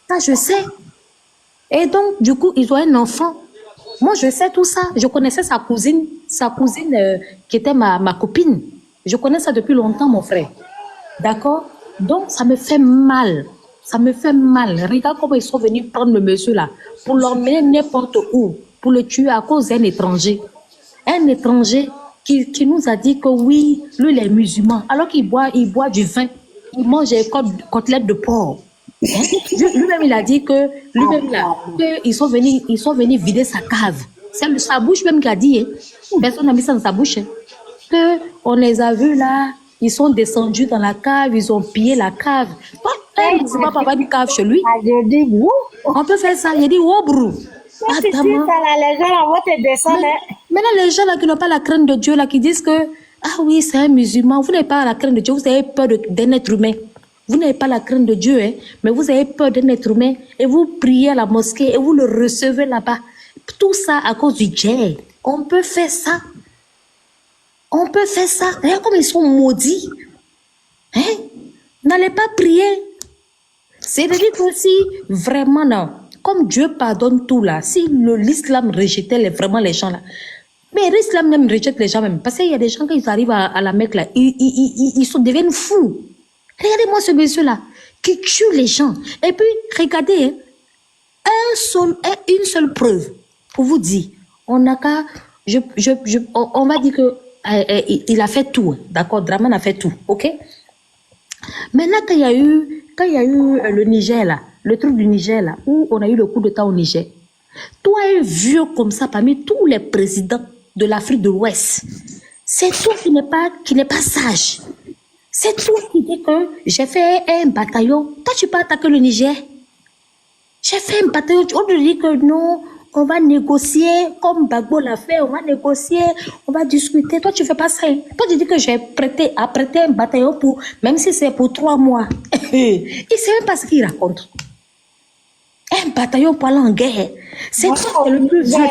Ça, je sais. Et donc, du coup, ils ont un enfant. Moi, je sais tout ça. Je connaissais sa cousine qui était ma copine. Je connais ça depuis longtemps, mon frère. D'accord? Donc, ça me fait mal. Ça me fait mal. Regarde comment ils sont venus prendre le monsieur là, pour l'emmener n'importe où, pour le tuer à cause d'un étranger. Un étranger qui nous a dit que oui, lui, il est musulman, alors qu'il boit du vin. Il mange des côtelettes de porc. Hein? Lui-même, il a dit que lui-même, ils sont venus vider sa cave. C'est sa bouche même qui a dit, hein? Personne n'a mis ça dans sa bouche. Hein? Que on les a vus là, ils sont descendus dans la cave, ils ont pillé la cave. C'est pas papa du cave chez lui. On peut faire ça. Il a dit, oh, brou. Les gens là vont te descendre. Maintenant, les gens là qui n'ont pas la crainte de Dieu, là, qui disent que, ah oui, c'est un musulman, vous n'avez pas la crainte de Dieu, vous avez peur d'un être humain. Vous n'avez pas la crainte de Dieu, hein, mais vous avez peur d'un être humain et vous priez à la mosquée et vous le recevez là-bas. Tout ça à cause du djihad. On peut faire ça. On peut faire ça. Regarde comme ils sont maudits. Hein? N'allez pas prier. C'est-à-dire que si vraiment, non, comme Dieu pardonne tout là, si l'islam rejetait vraiment les gens là, mais l'islam même rejette les gens même. Parce qu'il y a des gens, quand ils arrivent à la Mecque là, ils deviennent fous. Regardez-moi ce monsieur-là, qui tue les gens. Et puis, regardez, une seule preuve pour vous dire, on n'a qu'à, on va dire que il a fait tout, d'accord, Draman a fait tout, ok? Maintenant, quand il y a eu le Niger là, le truc du Niger là, où on a eu le coup d'État au Niger, toi, un vieux comme ça, parmi tous les présidents de l'Afrique de l'Ouest, c'est toi qui n'est pas sage. C'est toi qui dis que j'ai fait un bataillon. Toi, tu peux attaquer le Niger. J'ai fait un bataillon. On te dit que non, on va négocier comme Bagbo l'a fait. On va négocier, on va discuter. Toi, tu fais pas ça. Toi, tu dis que j'ai prêté un bataillon pour, même si c'est pour 3 mois. Il sait même pas ce qu'il raconte. Un bataillon pour aller en guerre. C'est toi qui es le plus vieux.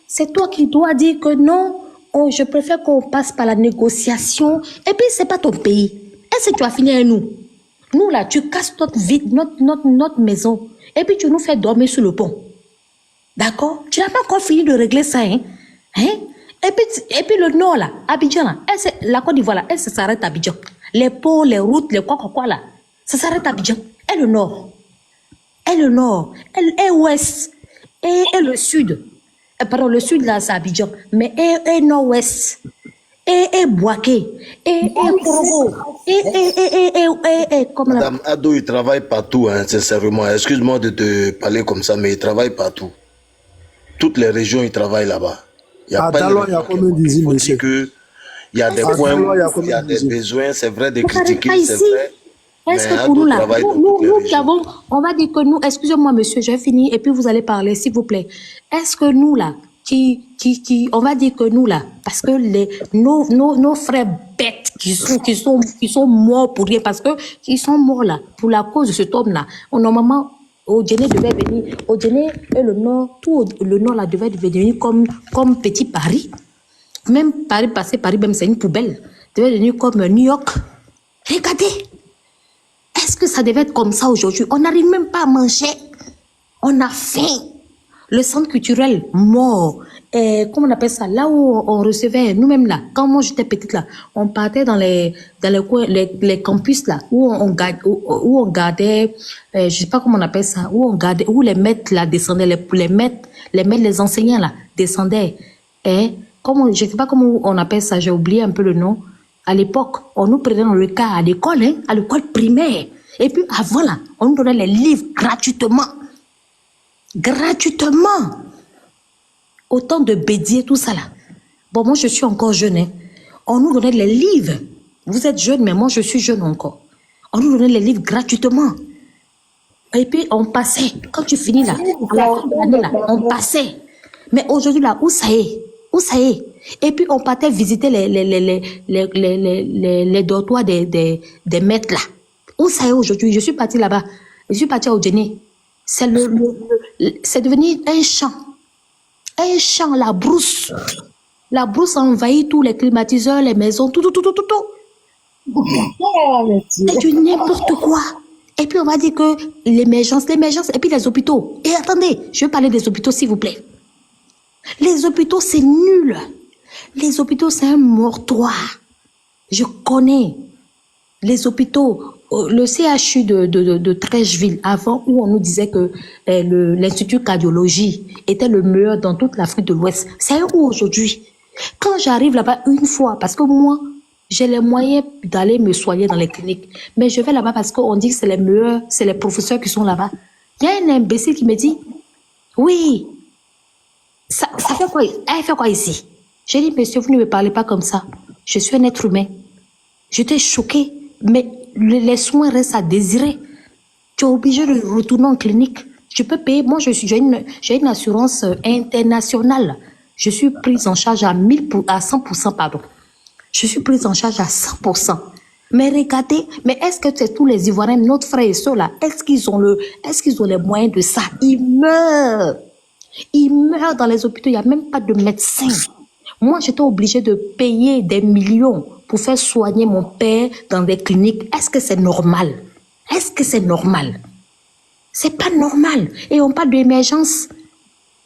C'est toi qui dois dire que non. Oh, je préfère qu'on passe par la négociation. Et puis, c'est pas ton pays. Est-ce que tu as fini avec nous? Nous, là, tu casses notre maison. Et puis, tu nous fais dormir sur le pont. D'accord? Tu n'as pas encore fini de régler ça, hein? Et puis, le nord, là, Abidjan, là, la Côte d'Ivoire, là, elle s'arrête à Abidjan. Les ponts, les routes, les quoi, là, ça s'arrête à Abidjan. Et le nord. Et ouest. Et le sud. Pardon, le sud, là, c'est Abidjan. Mais et nord-ouest. Et Boaké. Et Korogo. Madame Ado, il travaille partout, hein, sincèrement. Excuse-moi de te parler comme ça, mais il travaille partout. Toutes les régions, il travaille là-bas. Il y a pas de... Il faut dire que il y a des points où il y a des besoins, c'est vrai, de critiquer, c'est vrai. Est-ce que pour nous, là, nous qui avons, on va dire que nous, excusez-moi, monsieur, j'ai fini, et puis vous allez parler, s'il vous plaît. Est-ce que nous, là, on va dire que nous, là, parce que nos frères bêtes qui sont morts pour rien, parce que ils sont morts, là, pour la cause de cet homme-là, normalement, Odjene devait venir, Odjene et le Nord, tout le Nord, là, devait devenir comme petit Paris. Même Paris, même, c'est une poubelle. Devait devenir comme New York. Regardez. Est-ce que ça devait être comme ça aujourd'hui? On n'arrive même pas à manger. On a faim. Le centre culturel mort. Comment on appelle ça? Là où on recevait, nous-mêmes là, quand moi j'étais petite là, on partait dans les coins, les campus là, où on gardait, je sais pas comment on appelle ça, où les maîtres là descendaient, les maîtres, les enseignants là descendaient. Je sais pas comment on appelle ça, j'ai oublié un peu le nom. À l'époque, on nous prenait dans le cas à l'école, hein, à l'école primaire. Et puis avant là, on nous donnait les livres gratuitement. Gratuitement. Autant de Bédier, tout ça là. Bon, moi je suis encore jeune. Hein. On nous donnait les livres. Vous êtes jeune, mais moi je suis jeune encore. On nous donnait les livres gratuitement. Et puis on passait. Quand tu finis là, à la fin de l'année là, on passait. Mais aujourd'hui là, où ça est? Où ça est? Et puis on partait visiter les dortoirs des maîtres là. Où ça est aujourd'hui? Je suis partie là-bas. Je suis partie à Odjene. C'est devenu un champ. Un champ, la brousse. La brousse a envahi tous les climatiseurs, les maisons, tout. C'est du n'importe quoi. Et puis on va dire que l'émergence, et puis les hôpitaux. Et attendez, je vais parler des hôpitaux s'il vous plaît. Les hôpitaux, c'est nul. Les hôpitaux, c'est un mortoir. Je connais les hôpitaux. Le CHU de Trècheville, avant, où on nous disait que l'Institut cardiologie était le meilleur dans toute l'Afrique de l'Ouest. C'est où aujourd'hui? Quand j'arrive là-bas une fois, parce que moi, j'ai les moyens d'aller me soigner dans les cliniques, mais je vais là-bas parce qu'on dit que c'est les meilleurs, c'est les professeurs qui sont là-bas. Il y a un imbécile qui me dit, oui, ça fait quoi? Elle fait quoi ici? J'ai dit, monsieur, vous ne me parlez pas comme ça. Je suis un être humain. J'étais choquée, mais les soins restent à désirer. Tu es obligé de retourner en clinique. Je peux payer. Moi, j'ai une assurance internationale. Je suis prise en charge à 100%, pardon. Je suis prise en charge à 100%. Mais regardez, mais est-ce que c'est tous les Ivoiriens, notre frère et soeur là, est-ce qu'ils ont les moyens de ça? Ils meurent. Ils meurent dans les hôpitaux. Il n'y a même pas de médecin. Moi, j'étais obligée de payer des millions pour faire soigner mon père dans des cliniques. Est-ce que c'est normal? Est-ce que c'est normal? C'est pas normal. Et on parle d'émergence.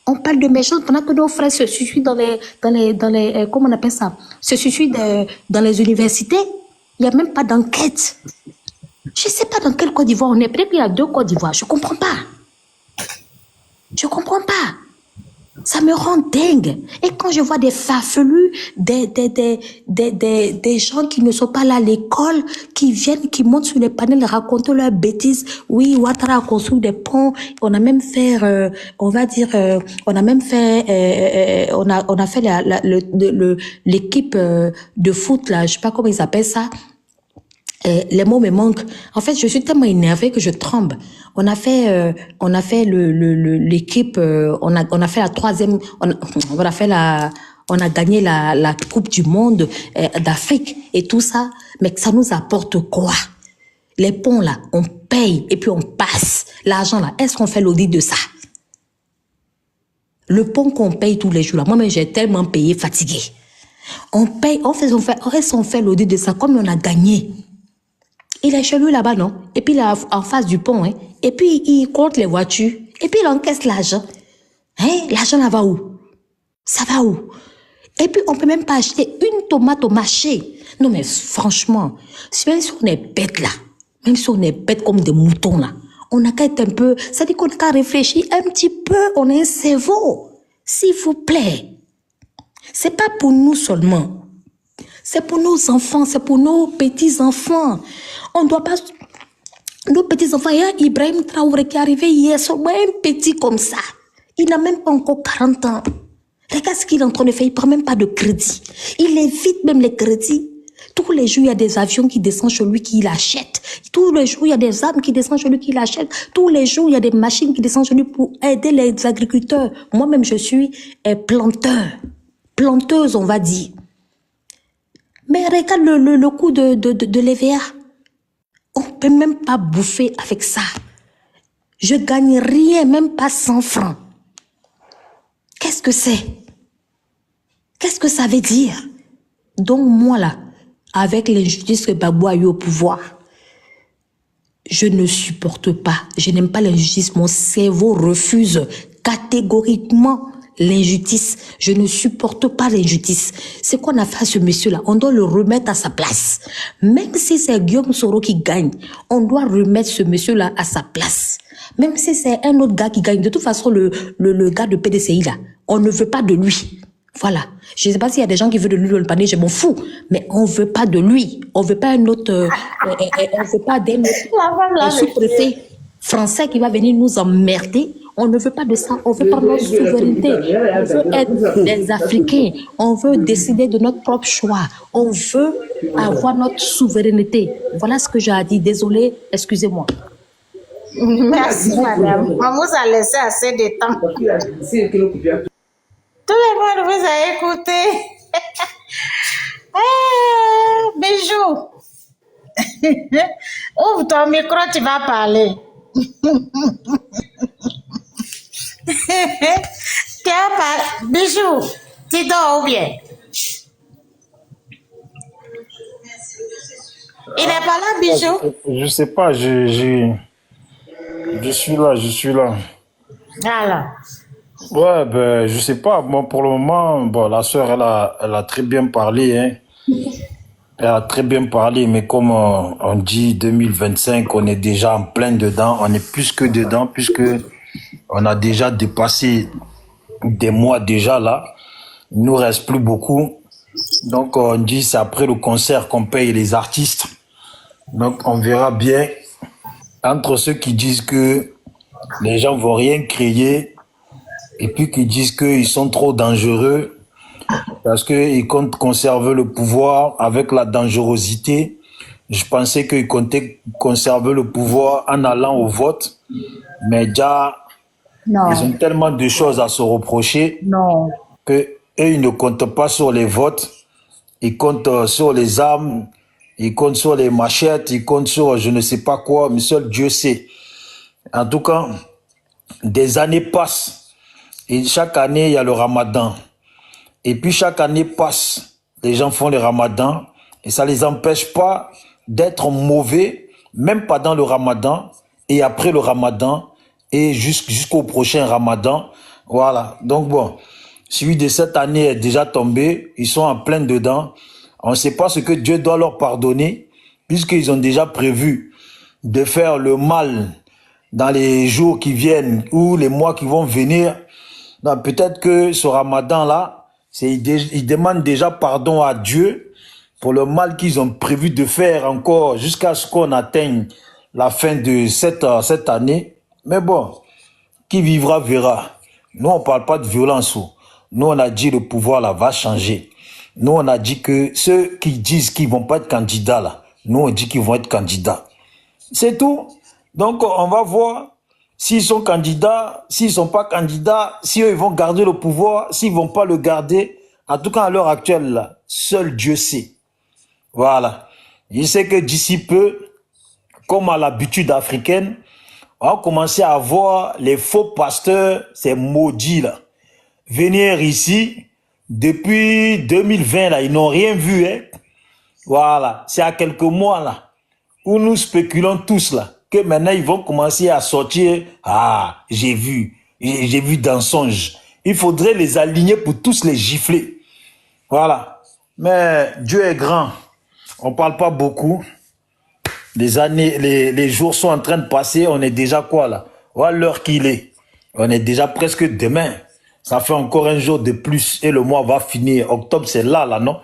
On parle d'émergence pendant que nos frères se suicident dans les comment on appelle ça? Se suicident dans les universités. Il n'y a même pas d'enquête. Je ne sais pas dans quelle Côte d'Ivoire on est. Peut-être qu'il y a 2 Côtes d'Ivoire. Je ne comprends pas. Je ne comprends pas. Ça me rend dingue. Et quand je vois des farfelus, des gens qui ne sont pas là à l'école, qui viennent, qui montent sur les panels, raconter leurs bêtises. Oui, Ouattara a construit des ponts. On a même fait, on va dire, on a même fait, on a fait l'équipe de foot là, je sais pas comment ils appellent ça. Les mots me manquent. En fait, je suis tellement énervée que je tremble. On a fait l'équipe, on a fait la 3e, on a gagné la Coupe du Monde d'Afrique et tout ça. Mais ça nous apporte quoi? Les ponts là, on paye et puis on passe. L'argent là, est-ce qu'on fait l'audit de ça? Le pont qu'on paye tous les jours là, moi-même j'ai tellement payé, fatigué. On paye, on fait l'audit de ça comme on a gagné. Il est chez lui là-bas, non? Et puis là, en face du pont, hein? Et puis il compte les voitures. Et puis il encaisse l'argent. Hein? L'argent là va où? Ça va où? Et puis on peut même pas acheter une tomate au marché. Non mais franchement, même si on est bête là, même si on est bête comme des moutons là, on a qu'à être un peu, ça dit qu'on a qu'à réfléchir un petit peu, on a un cerveau. S'il vous plaît. C'est pas pour nous seulement. C'est pour nos enfants, c'est pour nos petits-enfants. On ne doit pas... Nos petits-enfants, il y a Ibrahim Traoré qui est arrivé hier, seulement un petit comme ça. Il n'a même pas encore 40 ans. Regarde ce qu'il est en train de faire, il ne prend même pas de crédit. Il évite même les crédits. Tous les jours, il y a des avions qui descendent chez lui, qui l'achètent. Tous les jours, il y a des armes qui descendent chez lui, qui l'achètent. Tous les jours, il y a des machines qui descendent chez lui pour aider les agriculteurs. Moi-même, je suis planteuse, on va dire. Mais regarde le coût de l'EVA. On ne peut même pas bouffer avec ça. Je gagne rien, même pas 100 francs. Qu'est-ce que c'est? Qu'est-ce que ça veut dire? Donc moi là, avec l'injustice que Babou a eu au pouvoir, je ne supporte pas. Je n'aime pas l'injustice. Mon cerveau refuse catégoriquement l'injustice. Je ne supporte pas l'injustice. Ce qu'on a fait à ce monsieur-là, on doit le remettre à sa place. Même si c'est Guillaume Soro qui gagne, on doit remettre ce monsieur-là à sa place. Même si c'est un autre gars qui gagne. De toute façon, le gars de PDCI, là, on ne veut pas de lui. Voilà. Je ne sais pas s'il y a des gens qui veulent de lui le panier, je m'en fous. Mais on ne veut pas de lui. On ne veut pas un autre... on ne veut pas d'un autre sous-préfet français qui va venir nous emmerder. On ne veut pas de ça. On veut pas notre souveraineté. On veut être des Africains. On veut décider de notre propre choix. On veut avoir notre souveraineté. Voilà ce que j'ai à dire. Désolée, excusez-moi. Merci, madame. On vous a laissé assez de temps. Tout le monde vous a écouté. Bijou. Ouvre ton micro, tu vas parler. Bijou, tu dors ou bien? Il n'est pas là, Bijou? Je sais pas, je suis là. Alors. Ouais, ben, je sais pas. Bon, pour le moment, bon, la sœur, elle a très bien parlé, hein. Elle a très bien parlé, mais comme on dit 2025, on est déjà en plein dedans. On est plus que dedans, puisque on a déjà dépassé des mois déjà là. Il nous reste plus beaucoup. Donc, on dit c'est après le concert qu'on paye les artistes. Donc, on verra bien entre ceux qui disent que les gens vont rien créer et puis qui disent qu'ils sont trop dangereux parce qu'ils comptent conserver le pouvoir avec la dangerosité. Je pensais qu'ils comptaient conserver le pouvoir en allant au vote, mais déjà, ils ont tellement de choses à se reprocher que eux, ils ne comptent pas sur les votes, ils comptent sur les armes, ils comptent sur les machettes, ils comptent sur je ne sais pas quoi, mais seul Dieu sait. En tout cas, des années passent et chaque année, il y a le ramadan. Et puis chaque année passe, les gens font le ramadan et ça ne les empêche pas d'être mauvais, même pendant le ramadan et après le ramadan et jusqu'au prochain ramadan. Voilà. Donc bon, celui de cette année est déjà tombé, ils sont en plein dedans. On ne sait pas ce que Dieu doit leur pardonner puisqu'ils ont déjà prévu de faire le mal dans les jours qui viennent ou les mois qui vont venir. Donc peut-être que ce ramadan-là, ils demandent déjà pardon à Dieu pour le mal qu'ils ont prévu de faire encore jusqu'à ce qu'on atteigne la fin de cette année. Mais bon, qui vivra verra. Nous, on ne parle pas de violence. Nous, on a dit le pouvoir là va changer. Nous, on a dit que ceux qui disent qu'ils ne vont pas être candidats là, nous, on dit qu'ils vont être candidats. C'est tout. Donc, on va voir s'ils sont candidats, s'ils ne sont pas candidats, si eux, ils vont garder le pouvoir, s'ils ne vont pas le garder. En tout cas, à l'heure actuelle, là, seul Dieu sait. Voilà. Je sais que d'ici peu, comme à l'habitude africaine, on va commencer à voir les faux pasteurs, ces maudits là, venir ici. Depuis 2020, là, ils n'ont rien vu. Hein. Voilà. C'est à quelques mois là, où nous spéculons tous là, que maintenant ils vont commencer à sortir. Ah, j'ai vu dans songe. Il faudrait les aligner pour tous les gifler. Voilà. Mais Dieu est grand. On parle pas beaucoup. Les années, les jours sont en train de passer. On est déjà quoi là? Voilà l'heure qu'il est. On est déjà presque demain. Ça fait encore un jour de plus et le mois va finir. Octobre, c'est là, non?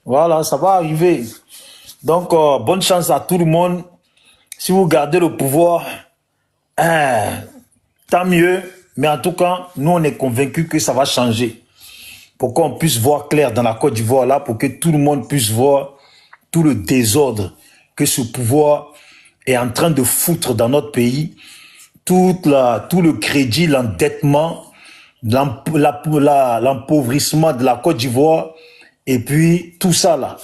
Voilà, ça va arriver. Donc, bonne chance à tout le monde. Si vous gardez le pouvoir, tant mieux. Mais en tout cas, nous, on est convaincus que ça va changer. Pour qu'on puisse voir clair dans la Côte d'Ivoire, là, pour que tout le monde puisse voir tout le désordre que ce pouvoir est en train de foutre dans notre pays. Tout le crédit, l'endettement, l'empauvrissement de la Côte d'Ivoire. Et puis, tout ça, là.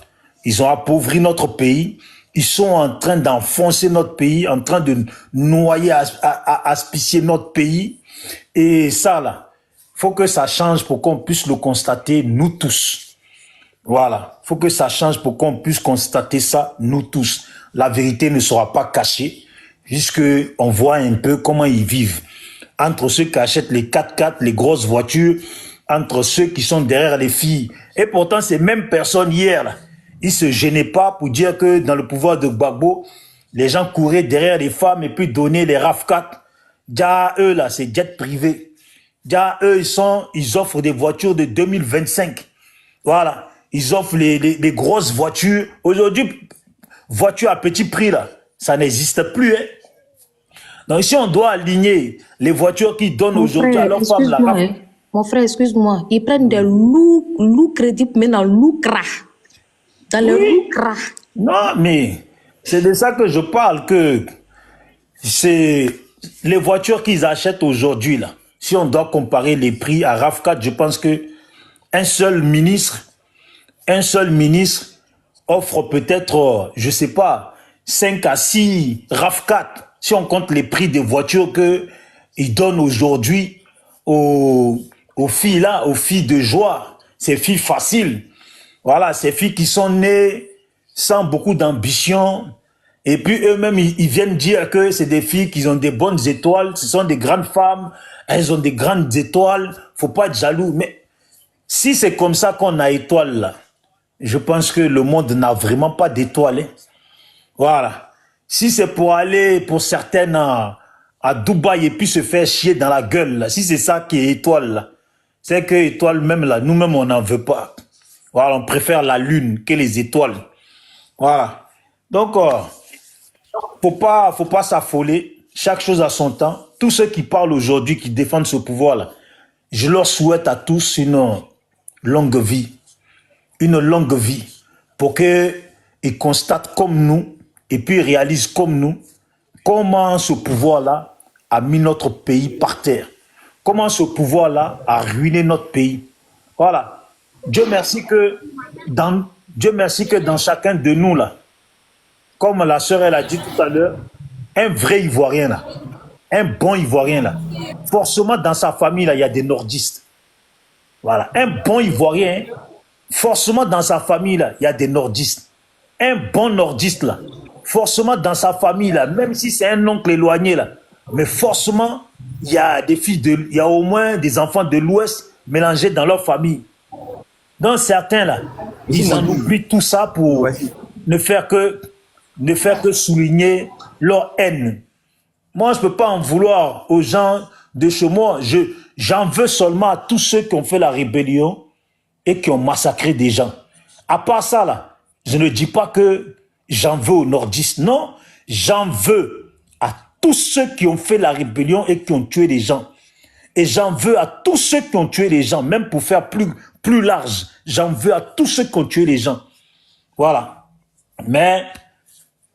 Ils ont appauvri notre pays. Ils sont en train d'enfoncer notre pays, en train de noyer, asphyxier notre pays. Et ça, là, faut que ça change pour qu'on puisse le constater, nous tous. Voilà. Faut que ça change pour qu'on puisse constater ça, nous tous. La vérité ne sera pas cachée, puisque on voit un peu comment ils vivent. Entre ceux qui achètent les 4x4, les grosses voitures, entre ceux qui sont derrière les filles. Et pourtant, ces mêmes personnes hier, là, ils se gênaient pas pour dire que dans le pouvoir de Gbagbo, les gens couraient derrière les femmes et puis donnaient les RAV4. Déjà, eux, là, c'est jet privé. Déjà, eux, ils offrent des voitures de 2025. Voilà. Ils offrent les grosses voitures. Aujourd'hui, voitures à petit prix, là, ça n'existe plus, hein. Donc, si on doit aligner les voitures qui donnent aujourd'hui à leurs femmes, là. Mon frère, excuse-moi. Ils prennent des loups crédits, mais dans loup crash. Dans le loup crash. Non, mais c'est de ça que je parle, que c'est les voitures qu'ils achètent aujourd'hui, là. Si on doit comparer les prix à RAV4, je pense que un seul ministre offre peut-être, je sais pas, 5 à 6 RAV4. Si on compte les prix des voitures qu'ils donnent aujourd'hui aux filles là, aux filles de joie, ces filles faciles. Voilà, ces filles qui sont nées sans beaucoup d'ambition. Et puis eux-mêmes, ils viennent dire que c'est des filles qui ont des bonnes étoiles, ce sont des grandes femmes, elles ont des grandes étoiles, faut pas être jaloux. Mais si c'est comme ça qu'on a étoile là, je pense que le monde n'a vraiment pas d'étoiles. Hein. Voilà. Si c'est pour aller, pour certaines, à Dubaï et puis se faire chier dans la gueule, là, si c'est ça qui est étoile là, c'est que étoile même là, nous-mêmes on n'en veut pas. Voilà, on préfère la lune que les étoiles. Voilà. Donc, faut pas s'affoler. Chaque chose a son temps. Tous ceux qui parlent aujourd'hui, qui défendent ce pouvoir-là, je leur souhaite à tous une longue vie. Une longue vie. Pour qu'ils constatent comme nous, et puis réalisent comme nous, comment ce pouvoir-là a mis notre pays par terre. Comment ce pouvoir-là a ruiné notre pays. Voilà. Dieu merci que dans chacun de nous, là, comme la sœur, elle a dit tout à l'heure, un vrai Ivoirien, là, un bon Ivoirien, là, forcément dans sa famille, là, il y a des nordistes. Voilà. Un bon Ivoirien, forcément dans sa famille, là, il y a des nordistes. Un bon nordiste, là, forcément dans sa famille, là, même si c'est un oncle éloigné, là, mais forcément, il y a des filles il y a au moins des enfants de l'Ouest mélangés dans leur famille. Donc certains, là, ils en oublient tout ça pour ne faire que souligner leur haine. Moi, je ne peux pas en vouloir aux gens de chez moi. J'en veux seulement à tous ceux qui ont fait la rébellion et qui ont massacré des gens. À part ça, là, je ne dis pas que j'en veux aux nordistes. Non, j'en veux à tous ceux qui ont fait la rébellion et qui ont tué des gens. Et j'en veux à tous ceux qui ont tué les gens, même pour faire plus large. J'en veux à tous ceux qui ont tué les gens. Voilà. Mais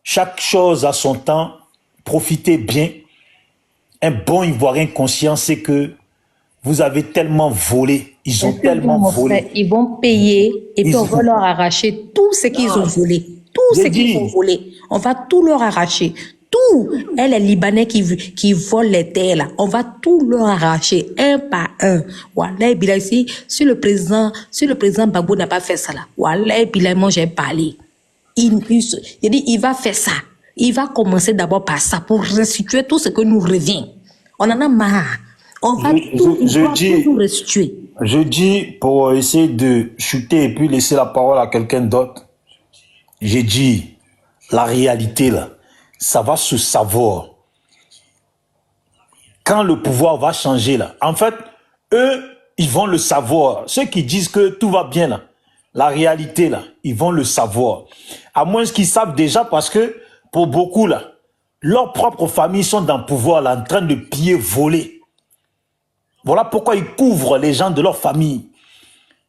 chaque chose a son temps. Profitez bien. Un bon Ivoirien conscient, c'est que vous avez tellement volé. Ils ont tellement volé. Ils vont payer et puis on va leur arracher tout ce qu'ils ont volé. Tout ce qu'ils ont volé. On va tout leur arracher. Tout. Et les Libanais qui volent les terres, là, on va tout leur arracher, un par un. Voilà, si le président Gbagbo n'a pas fait ça, là, voilà, moi j'ai parlé. Il va faire ça. Il va commencer d'abord par ça pour restituer tout ce que nous revient. On en a marre. On va tout restituer. Je dis, pour essayer de chuter et puis laisser la parole à quelqu'un d'autre, j'ai dit, la réalité là, ça va se savoir. Quand le pouvoir va changer là, en fait, eux, ils vont le savoir. Ceux qui disent que tout va bien là, la réalité là, ils vont le savoir. À moins qu'ils savent déjà parce que, pour beaucoup là, leurs propres familles sont dans le pouvoir là, en train de piller, voler. Voilà pourquoi ils couvrent les gens de leur famille.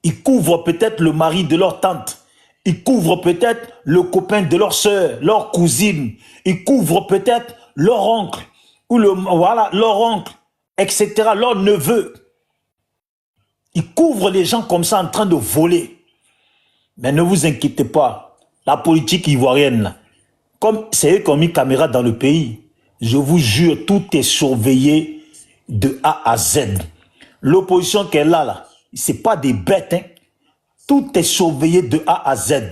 Ils couvrent peut-être le mari de leur tante. Ils couvrent peut-être le copain de leur sœur, leur cousine. Ils couvrent peut-être leur oncle, ou leur oncle, etc., leur neveu. Ils couvrent les gens comme ça en train de voler. Mais ne vous inquiétez pas, la politique ivoirienne, comme c'est eux qui ont mis caméra dans le pays, je vous jure, tout est surveillé de A à Z. L'opposition qu'elle a là, c'est pas des bêtes, hein. Tout est surveillé de A à Z.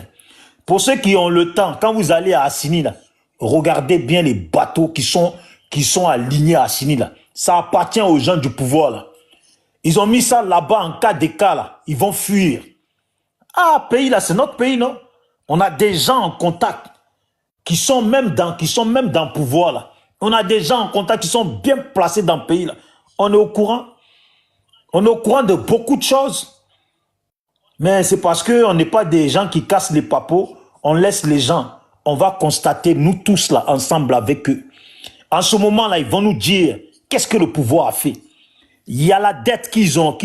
Pour ceux qui ont le temps, quand vous allez à Assini, là, regardez bien les bateaux qui sont alignés à Assini, là. Ça appartient aux gens du pouvoir, là. Ils ont mis ça là-bas en cas d'écart, là. Ils vont fuir. Ah, pays, là, c'est notre pays, non? On a des gens en contact qui sont même dans le pouvoir, là. On a des gens en contact qui sont bien placés dans le pays, là. On est au courant. On est au courant de beaucoup de choses. Mais c'est parce qu'on n'est pas des gens qui cassent les papeaux, on laisse les gens. On va constater, nous tous là, ensemble avec eux. En ce moment-là, ils vont nous dire, qu'est-ce que le pouvoir a fait? Il y a la dette qu'ils ont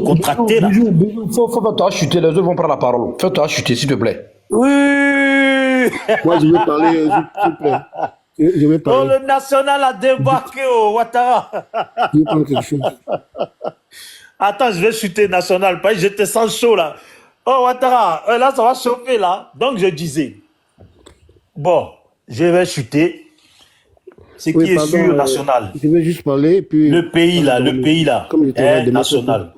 contractée là. Fais-toi chuter, les autres vont prendre la parole. Fais-toi chuter, s'il te plaît. Oui. Moi, je vais parler, s'il te plaît. Je vais parler. Oh, le national a débarqué, oh, Ouattara. Je vais parler quelque chose. Attends, je vais chuter national, parce que je te sens chaud là. Oh, Ouattara, là, ça va chauffer là. Donc, je disais, bon, je vais chuter. Ce qui est sûr, national. Je vais juste parler, puis... Le pays là, est national.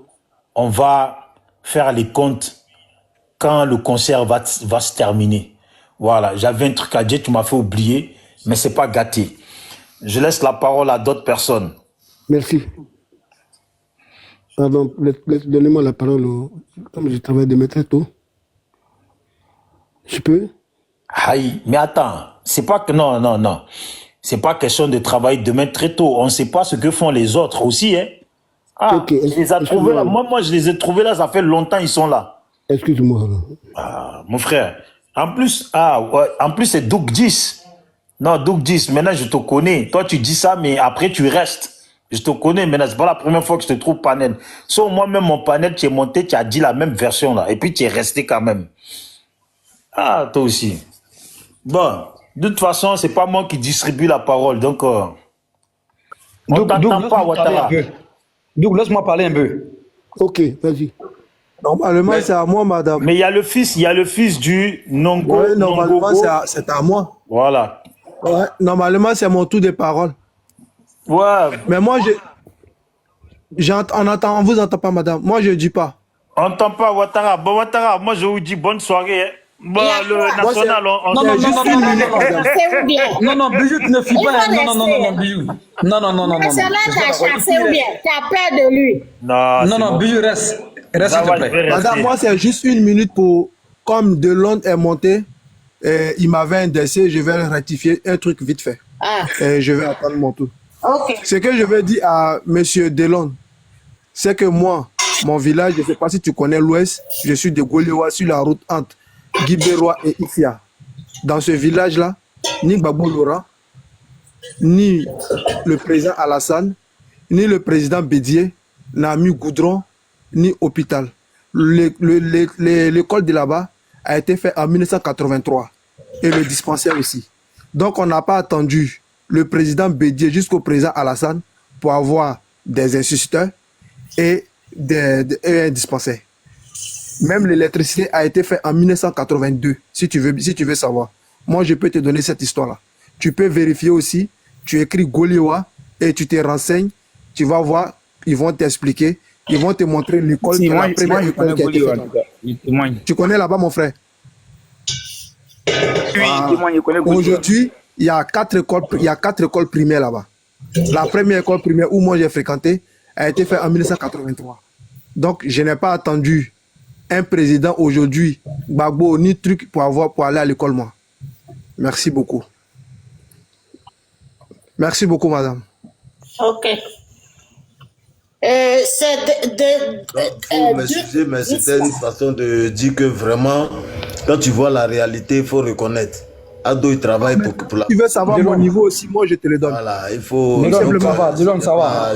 On va faire les comptes quand le concert va se terminer. Voilà, j'avais un truc à dire, tu m'as fait oublier, mais c'est pas gâté. Je laisse la parole à d'autres personnes. Merci. Pardon, donnez-moi la parole. Comme je travaille demain très tôt. Je peux? Aïe, mais attends, c'est pas que non. C'est pas question de travailler demain très tôt. On ne sait pas ce que font les autres aussi, hein. Ah, Okay. je les ai trouvés là. Moi, je les ai trouvés là, ça fait longtemps, ils sont là. Excuse-moi. Ah, mon frère. En plus, c'est Doug 10. Non, Doug 10, maintenant je te connais. Toi, tu dis ça, mais après, tu restes. Je te connais maintenant, c'est pas la première fois que je te trouve panel. Sauf moi-même, mon panel, tu es monté, tu as dit la même version là. Et puis, tu es resté quand même. Ah, toi aussi. Bon, de toute façon, c'est pas moi qui distribue la parole, donc on t'entend pas, Ouattara. Doug, laisse-moi parler un peu. Ok, vas-y. Normalement, c'est à moi, madame. Mais il y a le fils du Nongo. Ouais, normalement, c'est à moi. Voilà. Ouais, normalement, c'est mon tour de parole. Ouais. Mais moi, on vous entend pas, madame. Moi, je dis pas. On n'entend pas, Ouattara. Bon, Ouattara, moi, je vous dis bonne soirée. Hein. Bon, le national, Non, Bijou, tu ne fuis pas. Non, Bijou. Non. National, t'as chassé ou bien? T'as peur de lui? Non, Bijou, reste. Reste, s'il te plaît. Madame, moi, c'est juste 1 minute pour... Comme Delon est monté, il m'avait indexé, je vais rectifier un truc vite fait. Je vais attendre mon tour. Ok. Ce que je veux dire à monsieur Delon, c'est que moi, mon village, je ne sais pas si tu connais l'Ouest, je suis de Goléwa sur la route entre Guibérois et Ifia. Dans ce village-là, ni Gbagbo Laurent, ni le président Alassane, ni le président Bédier n'a mis goudron, ni hôpital. L'école de là-bas a été faite en 1983 et le dispensaire aussi. Donc on n'a pas attendu le président Bédier jusqu'au président Alassane pour avoir des instituteurs et un dispensaire. Même l'électricité a été faite en 1982, si tu veux savoir. Moi, je peux te donner cette histoire-là. Tu peux vérifier aussi, tu écris Goléwa et tu te renseignes, tu vas voir, ils vont t'expliquer, ils vont te montrer l'école, la première école qui a été faite. Tu connais là-bas, mon frère? Aujourd'hui, il y a 4 écoles primaires là-bas. La première école primaire où moi j'ai fréquenté a été faite en 1983. Donc, je n'ai pas attendu un président aujourd'hui, Gbagbo, ni truc pour aller à l'école, moi. Merci beaucoup. Merci beaucoup, madame. Ok. M'excuser, mais c'était une façon de dire que vraiment, quand tu vois la réalité, il faut reconnaître. Ado, il travaille pour la... Tu veux savoir mon niveau aussi, moi je te le donne. Voilà, il faut... Dis-le, ça va.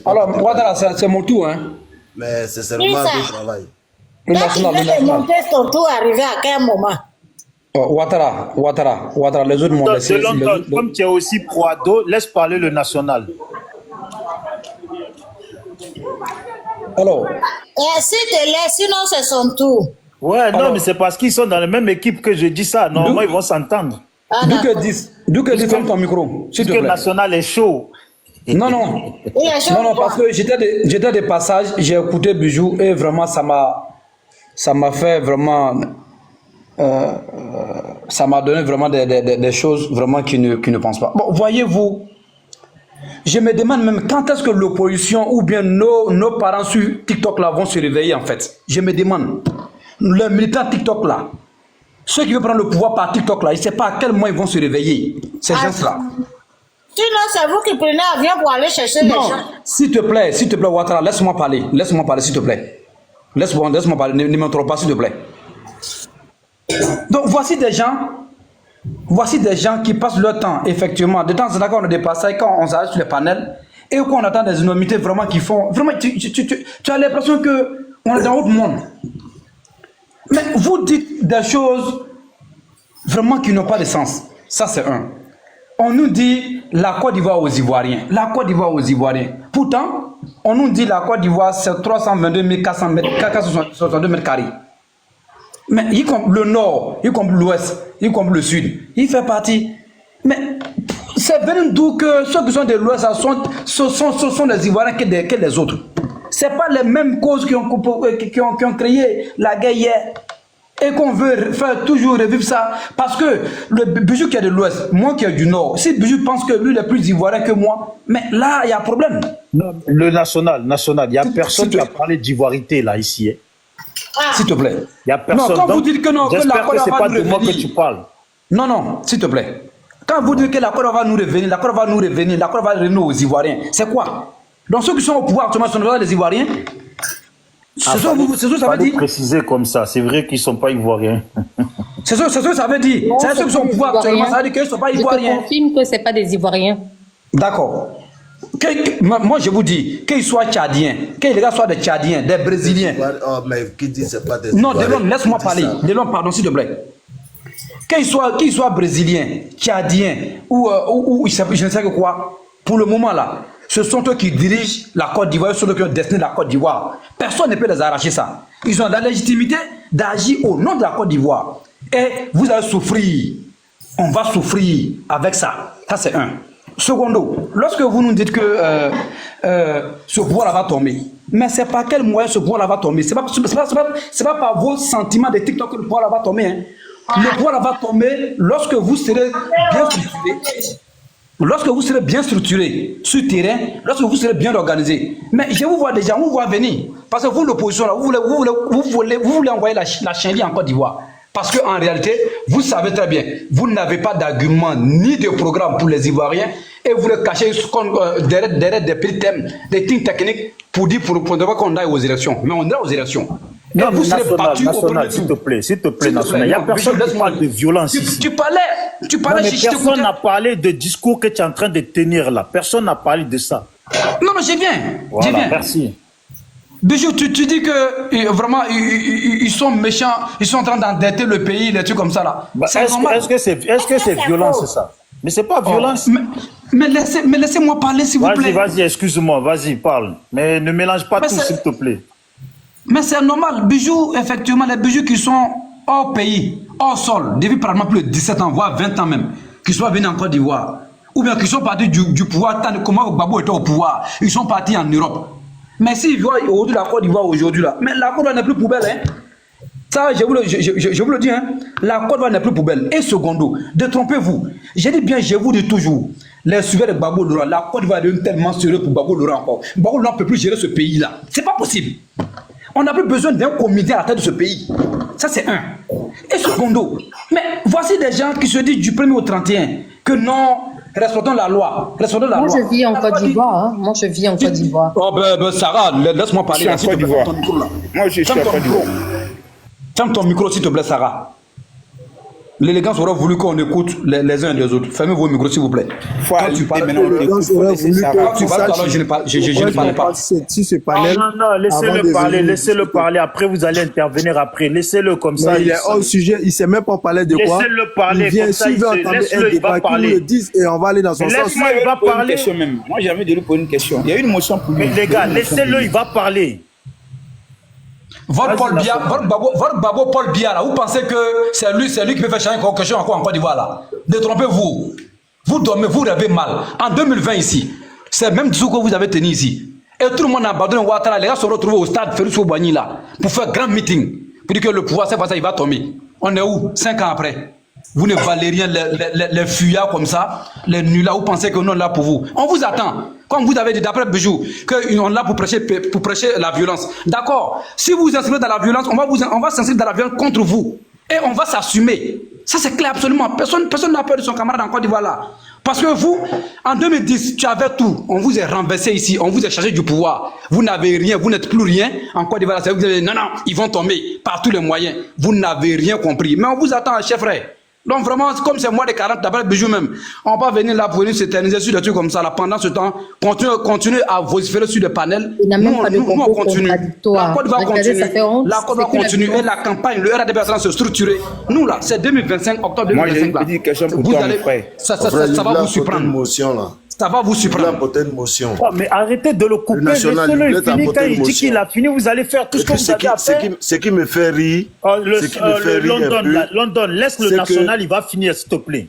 Alors, Ouattara, c'est mon tour, hein. Mais c'est seulement Ado travail. Quand tu veux démonter ton tour, arriver à quel moment? Ouattara, les autres m'ont laissé... Comme tu es aussi pro-Ado, laisse parler le national. Alors. S'il te laisse, sinon c'est son tour. Ouais, non, mais c'est parce qu'ils sont dans la même équipe que je dis ça. Normalement, ils vont s'entendre. D'où que ferme ton micro, s'il te plaît. Parce que le national est chaud. Non, parce que j'étais des passages, j'ai écouté Bijou et vraiment, ça m'a fait vraiment... ça m'a donné vraiment des choses vraiment qui ne pensent pas. Bon, voyez-vous, je me demande même quand est-ce que l'opposition ou bien nos parents sur TikTok là vont se réveiller en fait. Je me demande, les militants TikTok là, ceux qui veulent prendre le pouvoir par TikTok là, ils ne savent pas à quel moment ils vont se réveiller, ces gens-là. Sinon, c'est vous qui prenez l'avion pour aller chercher les gens. S'il te plaît, Ouattara, laisse-moi parler, s'il te plaît. Laisse-moi parler, ne m'interromps pas, s'il te plaît. Donc, voici des gens qui passent leur temps, effectivement. De temps en temps, on a des passages, quand on s'arrête sur les panels, et quand on attend des énormités vraiment qui font... Vraiment, tu as l'impression qu'on est dans l'autre monde. Mais vous dites des choses vraiment qui n'ont pas de sens. Ça, c'est un. On nous dit la Côte d'Ivoire aux Ivoiriens. Pourtant, on nous dit la Côte d'Ivoire, c'est 322 462 mètres carrés. Mais y compris le nord, y compris l'ouest, y compris le sud, il fait partie. Mais c'est venu d'où que ceux qui sont de l'ouest sont des Ivoiriens que les autres. Ce n'est pas les mêmes causes qui ont créé la guerre hier. et qu'on veut faire toujours revivre ça. Parce que le Bijou qui est de l'Ouest, moi qui est du Nord, si Bijou pense que lui il est plus ivoirien que moi, mais là, il y a un problème. Non, le national, il n'y a personne qui a parlé d'ivoirité là, ici. Hein. S'il te plaît. Il n'y a personne. Non, quand vous dites que non, que la Côte d'Ivoire va nous revenir. Que tu parles. Non, s'il te plaît. Quand vous dites que la Côte d'Ivoire va nous revenir, la Côte d'Ivoire va nous revenir, la Côte d'Ivoire va revenir aux Ivoiriens, c'est quoi? Donc ceux qui sont au pouvoir actuellement sont les Ivoiriens. C'est ça que ça veut dire. Préciser comme ça, c'est vrai qu'ils ne sont pas Ivoiriens. C'est ça que ça veut dire. C'est ceux qui sont au pouvoir actuellement, ça veut dire qu'ils ne sont pas Ivoiriens. Je te confirme que ce n'est pas des Ivoiriens. D'accord. Moi, je vous dis, qu'ils soient Tchadiens, que les gars soient des Tchadiens, des Brésiliens. Oh, mais qui dit c'est pas des Non, Delon, laisse-moi parler. Delon, pardon, s'il te plaît. Qu'ils soient Brésiliens, Tchadiens, ou je ne sais que quoi, pour le moment là, ce sont eux qui dirigent la Côte d'Ivoire, ce sont eux qui ont destiné la Côte d'Ivoire. Personne ne peut les arracher ça. Ils ont la légitimité d'agir au nom de la Côte d'Ivoire. Et vous allez souffrir. On va souffrir avec ça. Ça, c'est un. Secondo, lorsque vous nous dites que ce pouvoir-là va tomber, mais c'est par quel moyen ce pouvoir-là va tomber? C'est pas par vos sentiments de TikTok que le pouvoir-là va tomber. Hein. Le pouvoir-là va tomber lorsque vous serez bien structuré. Lorsque vous serez bien structuré sur le terrain, lorsque vous serez bien organisé. Mais je vous vois déjà, on vous voit venir. Parce que vous, l'opposition, vous voulez envoyer la chenille en Côte d'Ivoire. Parce qu'en réalité, vous savez très bien, vous n'avez pas d'argument ni de programme pour les Ivoiriens et vous le cachez derrière des petits thèmes, des things techniques pour dire pour qu'on aille aux élections. Mais on est aux élections. Non, vous serez battu national, s'il te plaît, national. Il n'y a personne qui parle de violence ici. Tu parlais, mais personne n'a parlé de discours que tu es en train de tenir là. Personne n'a parlé de ça. Non, mais j'ai bien. Voilà, merci. Bijou, tu dis que vraiment ils sont méchants, ils sont en train d'endetter le pays, des trucs comme ça là. Bah, est-ce que c'est violence, c'est ça? Mais c'est pas violence. Mais laissez-moi parler, s'il vous plaît. Vas-y, excuse-moi, vas-y, parle. Mais ne mélange pas tout, s'il te plaît. Mais c'est normal, Bijou, effectivement, les Bijoux qui sont hors pays, hors sol, depuis pratiquement plus de 17 ans, voire 20 ans même, qui sont venus en Côte d'Ivoire, ou bien qui sont partis du pouvoir, tant comment Gbagbo était au pouvoir, ils sont partis en Europe. Mais s'ils voient aujourd'hui la Côte d'Ivoire aujourd'hui là, mais la Côte d'Ivoire n'est plus poubelle, hein. Ça, je vous le dis, hein. La Côte d'Ivoire n'est plus poubelle. Et secondo, détrompez-vous. Je dis bien, je vous dis toujours, les suiveurs de Gbagbo Laurent, la Côte d'Ivoire est devenue tellement sérieuse pour Gbagbo Laurent encore. Gbagbo Laurent ne peut plus gérer ce pays-là. C'est pas possible. On n'a plus besoin d'un comité à la tête de ce pays. Ça, c'est un. Et secondo, mais voici des gens qui se disent du 1er au 31 que non, respectons la loi. Moi, je vis en Côte d'Ivoire. Hein. Moi, je vis en Côte d'Ivoire. Oh, Sarah, laisse-moi parler. Je suis en Côte d'Ivoire. Moi, je suis en Côte d'Ivoire. Ferme ton micro, s'il te plaît, Sarah. L'élégance aurait voulu qu'on écoute les uns et les autres. Fermez vos micros, s'il vous plaît. Quand tu parles maintenant, tu parles, alors je ne parle pas. Non, laissez-le parler. Après, vous allez intervenir après. Laissez-le comme ça. Il est hors sujet, il ne sait même pas parler de quoi. Laissez-le parler. Il vient suivre un débat qui nous le disent et on va aller dans son sens. Laisse-moi, il va parler. Moi, j'ai envie de lui poser une question. Il y a une motion pour lui. Mais les gars, laissez-le, il va parler. Votre Babo Paul Biya, là, vous pensez que c'est lui qui peut faire changer quelque chose encore en Côte d'Ivoire là? Détrompez-vous. Vous dormez, vous rêvez mal. En 2020 ici, c'est le même discours que vous avez tenu ici. Et tout le monde a abandonné Ouattara. Les gars se retrouvent au stade Félix Houphouët-Boigny là pour faire un grand meeting. Pour dire que le pouvoir, c'est pas ça, il va tomber. On est où? 5 ans après. Vous ne valez rien, les fuyards comme ça, les nuls là, vous pensez que nous on est là pour vous. On vous attend. Comme vous avez dit d'après Bijou, qu'on est là pour prêcher la violence. D'accord. Si vous vous inscrivez dans la violence, on va s'inscrire dans la violence contre vous. Et on va s'assumer. Ça c'est clair absolument. Personne n'a peur de son camarade en Côte d'Ivoire là. Parce que vous, en 2010, tu avais tout. On vous a renversé ici, on vous a chargé du pouvoir. Vous n'avez rien, vous n'êtes plus rien. En Côte d'Ivoire, vous avez dit non, ils vont tomber par tous les moyens. Vous n'avez rien compris. Mais on vous attend, chef frère. Donc vraiment, comme c'est moi de 40, d'après Bijou même, on va venir là pour venir s'éterniser sur des trucs comme ça là. Pendant ce temps, continuer à vociférer sur des panels. Il n'a même pas de propos contradictoires. La Côte va continuer. La Côte va continuer. Et la campagne, le RADP va se structurer. Nous là, c'est 2025, octobre 2025. Moi j'ai une petite question pour toi, mon frère. Ça va vous surprendre. Ça va vous surprendre. Oh, mais arrêtez de le couper. Laissez-le, il finit. Quand il dit qu'il a fini, vous allez faire tout ce que vous avez à faire. Ce qui me fait rire, London, laisse le national, il va finir, s'il te plaît.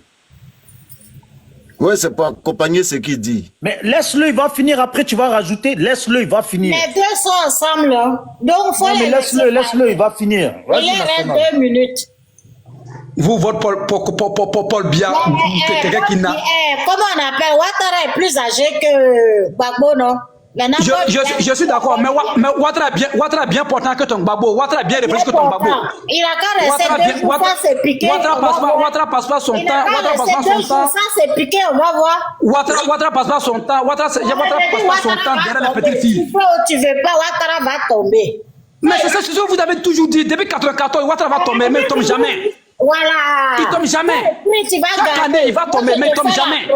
Ouais, c'est pour accompagner ce qu'il dit. Mais laisse-le, il va finir. Après, tu vas rajouter. Laisse-le, il va finir. Les deux sont ensemble, là. Donc, faut Non, mais laisse-le, il va finir. Il reste 2 minutes. Vous votez Paul Biya, quelqu'un qui n'a... Comment on appelle? Ouattara est plus âgé que Gbagbo, non? Je suis d'accord, mais Ouattara est bien portant que ton Gbagbo. Ouattara est bien réfléchi que ton Gbagbo. Il a qu'à rester 2 jours sans se piquer. Ouattara passe pas son temps. Ouattara passe pas son temps. Sans se piquer, on va voir. Ouattara passe pas son temps. Ouattara passe pas son temps derrière la petite fille. Tu veux pas, Ouattara va tomber. Mais c'est ce que vous avez toujours dit. Depuis 1994, Ouattara va tomber, mais il ne tombe jamais. Voilà. Il tombe jamais. Chaque année, il va tomber, mais il tombe jamais.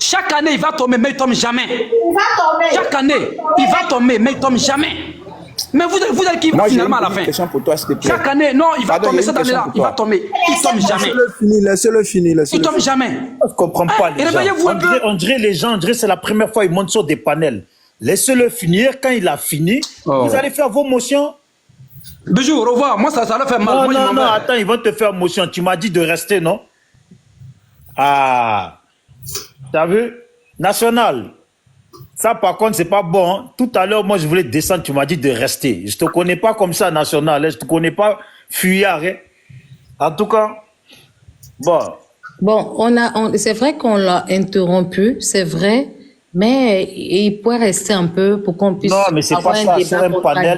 Chaque année, il va tomber, mais il tombe jamais. Il va tomber. Chaque année, il va tomber, mais il tombe jamais. Mais vous allez qui va finalement à la fin. Pour toi, s'il te plaît. Chaque année, non, il va tomber cette année-là. Il va tomber. Il tombe jamais. Laissez-le finir. Il tombe jamais. Je ne comprends pas les gens. On dirait les gens, c'est la première fois qu'ils montent sur des panels. Laissez-le finir. Quand il a fini, vous allez faire vos motions. Bijou, au revoir. Moi, ça leur fait mal. Non, attends, ils vont te faire motion. Tu m'as dit de rester, non? Ah, t'as vu? National. Ça, par contre, c'est pas bon. Hein? Tout à l'heure, moi, je voulais descendre. Tu m'as dit de rester. Je te connais pas comme ça, National. Hein? Je te connais pas fuyard. Hein? En tout cas, bon. Bon, c'est vrai qu'on l'a interrompu, c'est vrai. Mais il pourrait rester un peu pour qu'on puisse. Non, mais c'est pas ça.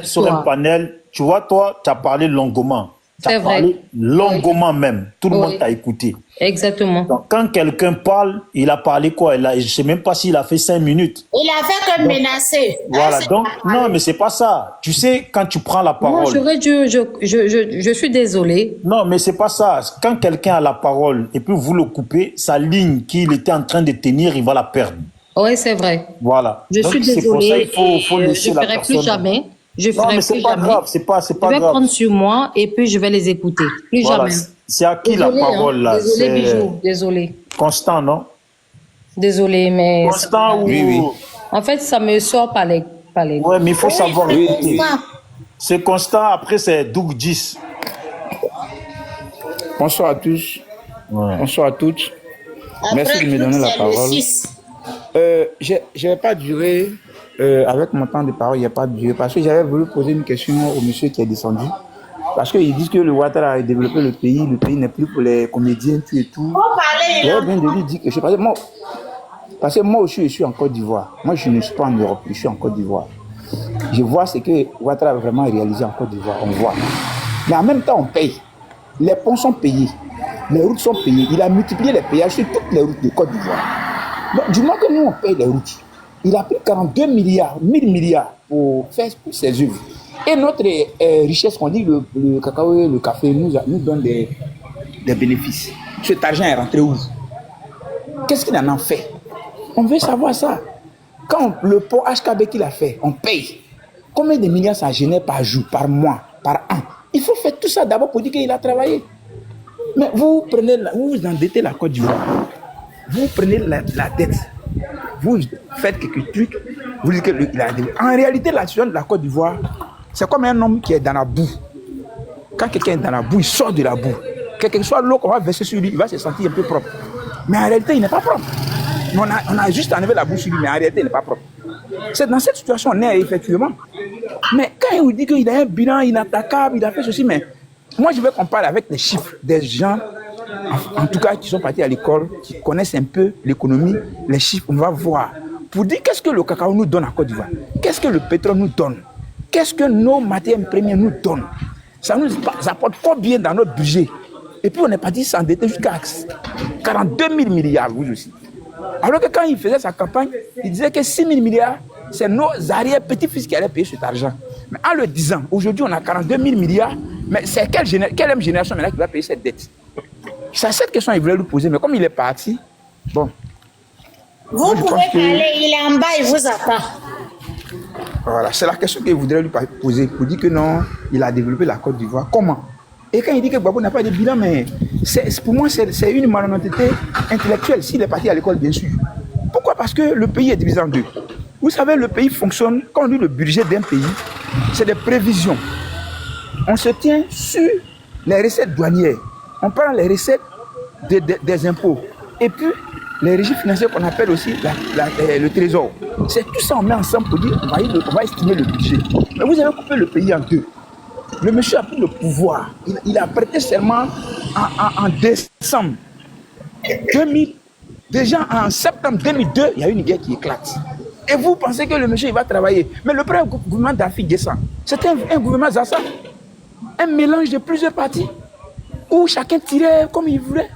Sur un panel, tu vois, toi, tu as parlé longuement. C'est vrai. Longuement même. Tout le monde t'a écouté. Exactement. Donc, quand quelqu'un parle, il a parlé quoi? Je ne sais même pas s'il a fait 5 minutes. Il a fait que menacer. Voilà. Donc, non, mais c'est pas ça. Tu sais, quand tu prends la parole. Moi, je suis désolée. Non, mais c'est pas ça. Quand quelqu'un a la parole et puis vous le coupez, sa ligne qu'il était en train de tenir, il va la perdre. Oui, c'est vrai. Voilà. Je suis désolée. Faut laisser je ne ferai plus jamais. Je non, mais c'est pas grave. C'est pas je vais prendre sur moi et puis je vais les écouter. Plus voilà. jamais. C'est à qui la parole là? Désolé, Bijou. Désolé. Constant, non? Désolé, mais. Constant ou. Oui. En fait, ça me sort par les. Ouais, mais il faut savoir écouter. C'est Constant, après c'est Doug 10. Bonsoir à tous. Ouais. Bonsoir à toutes. Merci de me donner la parole. Je ne vais pas durer avec mon temps de parole, il n'y a pas de durée. Parce que j'avais voulu poser une question au monsieur qui est descendu. Parce qu'ils disent que le Ouattara a développé le pays n'est plus pour les comédiens, tout et tout. J'avais bien de lui dire que je sais pas. Parce que moi aussi, je suis en Côte d'Ivoire. Moi, je ne suis pas en Europe, je suis en Côte d'Ivoire. Je vois ce que Ouattara a vraiment réalisé en Côte d'Ivoire, on voit. Mais en même temps, on paye. Les ponts sont payés, les routes sont payées. Il a multiplié les payages sur toutes les routes de Côte d'Ivoire. Donc, du moment que nous, on paye les routes, il a pris 42 milliards, 1000 milliards pour faire ses œuvres. Et notre richesse, on dit le cacao et le café nous donne des bénéfices. Cet argent est rentré où? Qu'est-ce qu'il en a fait? On veut savoir ça. Quand le pont HKB qu'il a fait, on paye. Combien de milliards ça génère par jour, par mois, par an? Il faut faire tout ça d'abord pour dire qu'il a travaillé. Mais vous endettez la Côte d'Ivoire. Vous prenez la dette. Vous faites quelques trucs. Vous dites qu'il a développé. En réalité, la situation de la Côte d'Ivoire, c'est comme un homme qui est dans la boue. Quand quelqu'un est dans la boue, il sort de la boue. Quelle que soit l'eau qu'on va verser sur lui, il va se sentir un peu propre. Mais en réalité, il n'est pas propre. On a juste enlevé la boue sur lui, mais en réalité, il n'est pas propre. C'est dans cette situation qu'on est effectivement. Mais quand il vous dit qu'il a un bilan inattaquable, il a fait ceci, mais moi je veux qu'on parle avec les chiffres des gens, en tout cas qui sont partis à l'école, qui connaissent un peu l'économie, les chiffres, on va voir. Pour dire qu'est-ce que le cacao nous donne à Côte d'Ivoire, qu'est-ce que le pétrole nous donne, qu'est-ce que nos matières premières nous donnent. Ça nous apporte combien dans notre budget. Et puis on est parti s'endetter jusqu'à 42 000 milliards, vous aussi. Alors que quand il faisait sa campagne, il disait que 6 000 milliards, c'est nos arrière-petits-fils qui allaient payer cet argent. Mais en le disant, aujourd'hui on a 42 000 milliards, mais c'est quelle génération maintenant qui va payer cette dette? C'est cette question qu'il voulait lui poser, mais comme il est parti, bon. Vous pouvez parler, il est en bas, il vous attend. Voilà, c'est la question qu'il voudrait lui poser pour dire que non, il a développé la Côte d'Ivoire. Comment? Et quand il dit que Gbagbo n'a pas de bilan, mais pour moi, c'est une malhonnêteté intellectuelle s'il est parti à l'école, bien sûr. Pourquoi? Parce que le pays est divisé en deux. Vous savez, le pays fonctionne, quand on dit le budget d'un pays, c'est des prévisions. On se tient sur les recettes douanières. On prend les recettes des impôts. Et puis, les régies financières qu'on appelle aussi le trésor. C'est tout ça, on met ensemble pour dire, on va estimer le budget. Mais vous avez coupé le pays en deux. Le monsieur a pris le pouvoir. Il a prêté serment en décembre 2000. Déjà en septembre 2002, il y a une guerre qui éclate. Et vous pensez que le monsieur il va travailler. Mais le premier gouvernement d'Afrique descend. C'était un gouvernement Zassa. Un mélange de plusieurs partis. Où chacun tirait comme il voulait.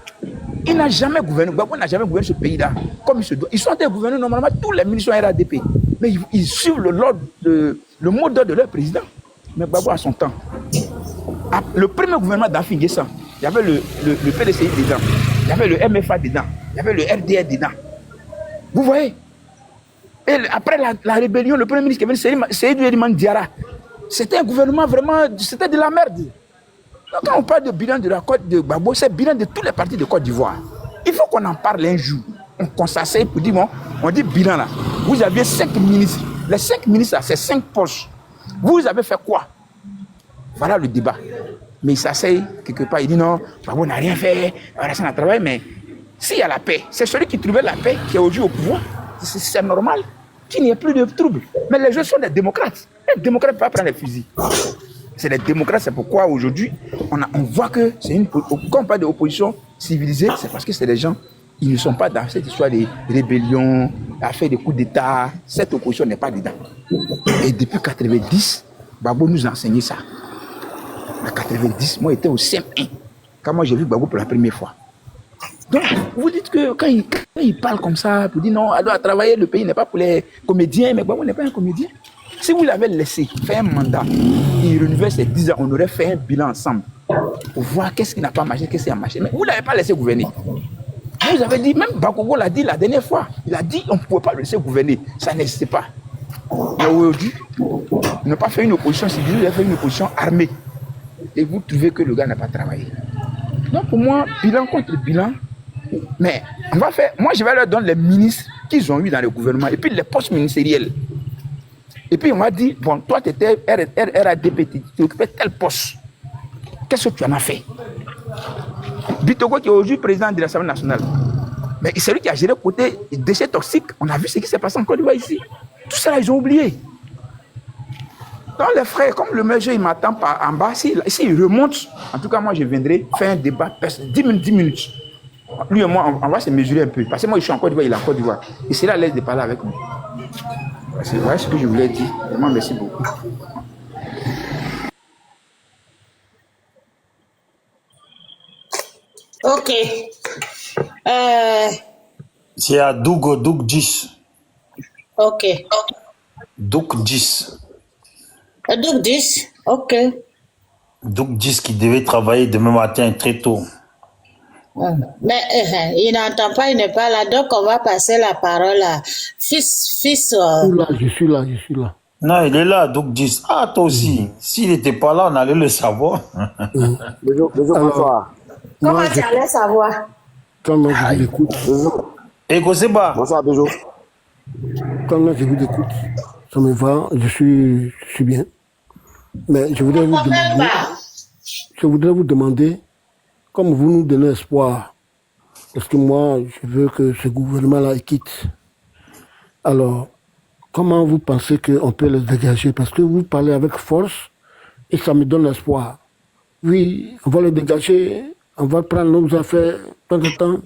Il n'a jamais gouverné. Gbagbo n'a jamais gouverné ce pays-là comme il se doit. Ils sont en gouverner normalement tous les ministres RADP. Mais ils suivent le mot d'ordre de leur président. Mais Gbagbo a son temps. Le premier gouvernement d'Afrique descend. Il y avait le PDCI dedans. Il y avait le MFA dedans. Il y avait le RDR dedans. Vous voyez? Et après la rébellion, le premier ministre qui est venu, Seydou Eliman Diarra, c'était un gouvernement vraiment, c'était de la merde. Donc, quand on parle de bilan de la Côte de Gbagbo, c'est le bilan de tous les partis de Côte d'Ivoire. Il faut qu'on en parle un jour. On s'asseye pour dire, bon, on dit bilan là. Vous aviez 5 ministres. Les 5 ministres là, c'est 5 poches. Vous avez fait quoi? Voilà le débat. Mais il s'asseye quelque part, il dit non, Gbagbo n'a rien fait, voilà, ça n'a travaillé, mais s'il y a la paix, c'est celui qui trouvait la paix qui est aujourd'hui au pouvoir. C'est normal qu'il n'y ait plus de troubles. Mais les gens sont des démocrates. Les démocrates ne peuvent pas prendre les fusils. C'est les démocrates, c'est pourquoi aujourd'hui, on voit que quand on parle d'opposition civilisée, c'est parce que c'est des gens, ils ne sont pas dans cette histoire de rébellion, à faire des coups d'État. Cette opposition n'est pas dedans. Et depuis 90, Gbagbo nous a enseigné ça. En 90, moi j'étais au CM1, quand moi j'ai vu Gbagbo pour la première fois. Donc, vous dites que quand il parle comme ça, pour dire non, elle doit travailler, le pays n'est pas pour les comédiens, mais Gbagbo n'est pas un comédien. Si vous l'avez laissé faire un mandat, il renouvelle ses 10 ans, on aurait fait un bilan ensemble pour voir qu'est-ce qui n'a pas marché, qu'est-ce qui a marché. Mais vous ne l'avez pas laissé gouverner. Vous avez dit, même Bakogo l'a dit la dernière fois, il a dit on ne pouvait pas le laisser gouverner, ça n'existait pas. Mais aujourd'hui, il n'a pas fait une opposition civile, il a fait une opposition armée. Et vous trouvez que le gars n'a pas travaillé. Donc pour moi, bilan contre bilan, mais on va faire, moi je vais leur donner les ministres qu'ils ont eu dans le gouvernement et puis les postes ministériels. Et puis on m'a dit, bon, toi tu étais RADP, tu occupais tel poste. Qu'est-ce que tu en as fait? Bitogo qui est aujourd'hui président de l'Assemblée nationale. Mais c'est lui qui a géré le côté déchets toxiques. On a vu ce qui s'est passé en Côte d'Ivoire ici. Tout ça, ils ont oublié. Donc les frères, comme le monsieur il m'attend en bas, s'il remonte, en tout cas moi je viendrai faire un débat 10 minutes. Lui et moi, on va se mesurer un peu. Parce que moi je suis en Côte d'Ivoire, il est en Côte d'Ivoire. Il sera à l'aise de parler avec nous. C'est vrai ce que je voulais dire. Vraiment, merci beaucoup. Ok. C'est à Doug 10. Ok. Doug 10. Doug 10. Ok. Doug 10 qui devait travailler demain matin très tôt. Mais il n'entend pas, il n'est pas là. Donc, on va passer la parole à fils. Je suis là. Non, il est là, Doug 10. Ah, toi aussi. S'il n'était pas là, on allait le savoir. Bonsoir. Comment tu allais savoir? Quand moi je vous écoute. Et Koseba. Bonsoir, Béjo. Quand moi je vous écoute, ça me va, je suis bien. Mais je voudrais vous demander, comme vous nous donnez espoir, parce que moi, je veux que ce gouvernement-là quitte. Alors, comment vous pensez qu'on peut le dégager? Parce que vous parlez avec force et ça me donne espoir. Oui, on va le dégager, on va prendre nos affaires tant de temps.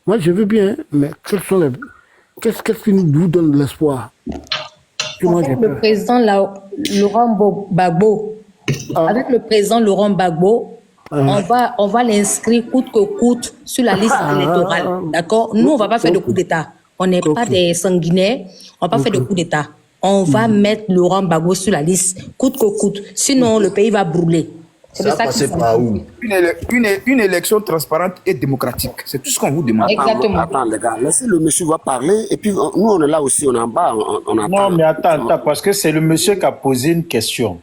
Moi, je veux bien, mais qu'est-ce qui vous donne de l'espoir? Le président Laurent Gbagbo, avec le président Laurent Gbagbo, on va l'inscrire coûte que coûte sur la liste électorale. D'accord? Nous, on ne va pas faire de coup d'État. On n'est pas des sanguinaires. On ne va pas faire de coup d'État. On va mettre Laurent Gbagbo sur la liste coûte que coûte. Sinon, le pays va brûler. Ça va passer par où? Une élection transparente et démocratique. C'est tout ce qu'on vous demande. Exactement. Attends, les gars, laissez le monsieur va parler. Et puis, nous, on est là aussi, on est en bas, on attend. Non, mais attends, parce que c'est le monsieur qui a posé une question.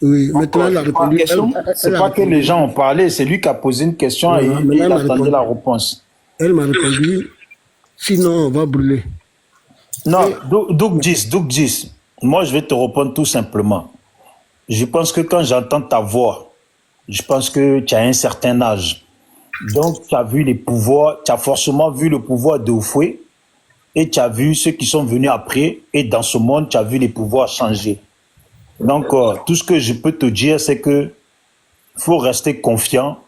Oui, maintenant, il a répondu. C'est pas que les gens ont parlé, c'est lui qui a posé une question et il attendait la réponse. Elle m'a répondu, sinon, on va brûler. Non, Doug 10, moi, je vais te répondre tout simplement. Je pense que quand j'entends ta voix, je pense que tu as un certain âge. Donc, tu as vu les pouvoirs, tu as forcément vu le pouvoir de Oufoué et tu as vu ceux qui sont venus après. Et dans ce monde, tu as vu les pouvoirs changer. Donc, tout ce que je peux te dire, c'est que faut rester confiant.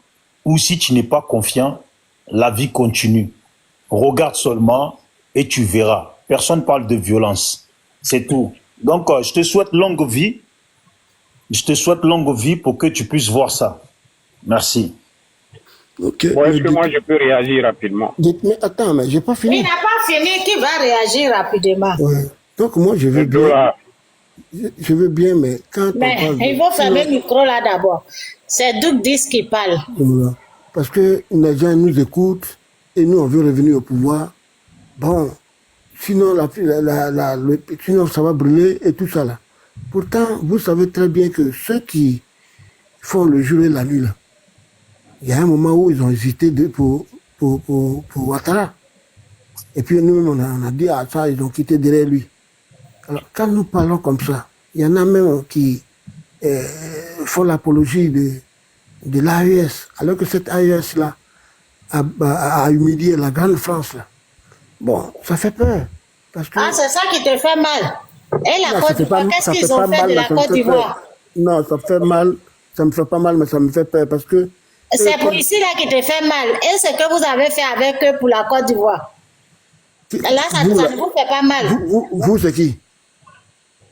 Ou si tu n'es pas confiant, la vie continue. Regarde seulement et tu verras. Personne ne parle de violence. C'est tout. Donc, je te souhaite longue vie. Je te souhaite longue vie pour que tu puisses voir ça. Merci. Ok. Bon, est-ce que moi je peux réagir rapidement? Mais attends, mais j'ai pas fini. Il n'a pas fini, qui va réagir rapidement? Ouais. Donc moi je veux bien. Je veux bien, mais quand on parle il faut fermer le micro là d'abord. C'est Doug 10 qui parle. Voilà. Parce que les gens nous écoutent et nous on veut revenir au pouvoir. Bon, sinon, sinon ça va brûler et tout ça là. Pourtant, vous savez très bien que ceux qui font le jour et la nuit là, il y a un moment où ils ont hésité pour Ouattara. Et puis nous, on a dit à ça, ils ont quitté derrière lui. Alors, quand nous parlons comme ça, il y en a même qui font l'apologie de l'AES, alors que cette AES-là a humilié la grande France. Là. Bon, ça fait peur. Parce que, c'est ça qui te fait mal. Et la Côte d'Ivoire, qu'est-ce qu'ils ont fait de la Côte d'Ivoire? Non, ça fait mal. Ça me fait pas mal, mais ça me fait peur parce que... C'est pour ici là qui te fait mal. Et ce que vous avez fait avec eux pour la Côte d'Ivoire. Là, ça ne vous fait pas mal. Vous c'est qui?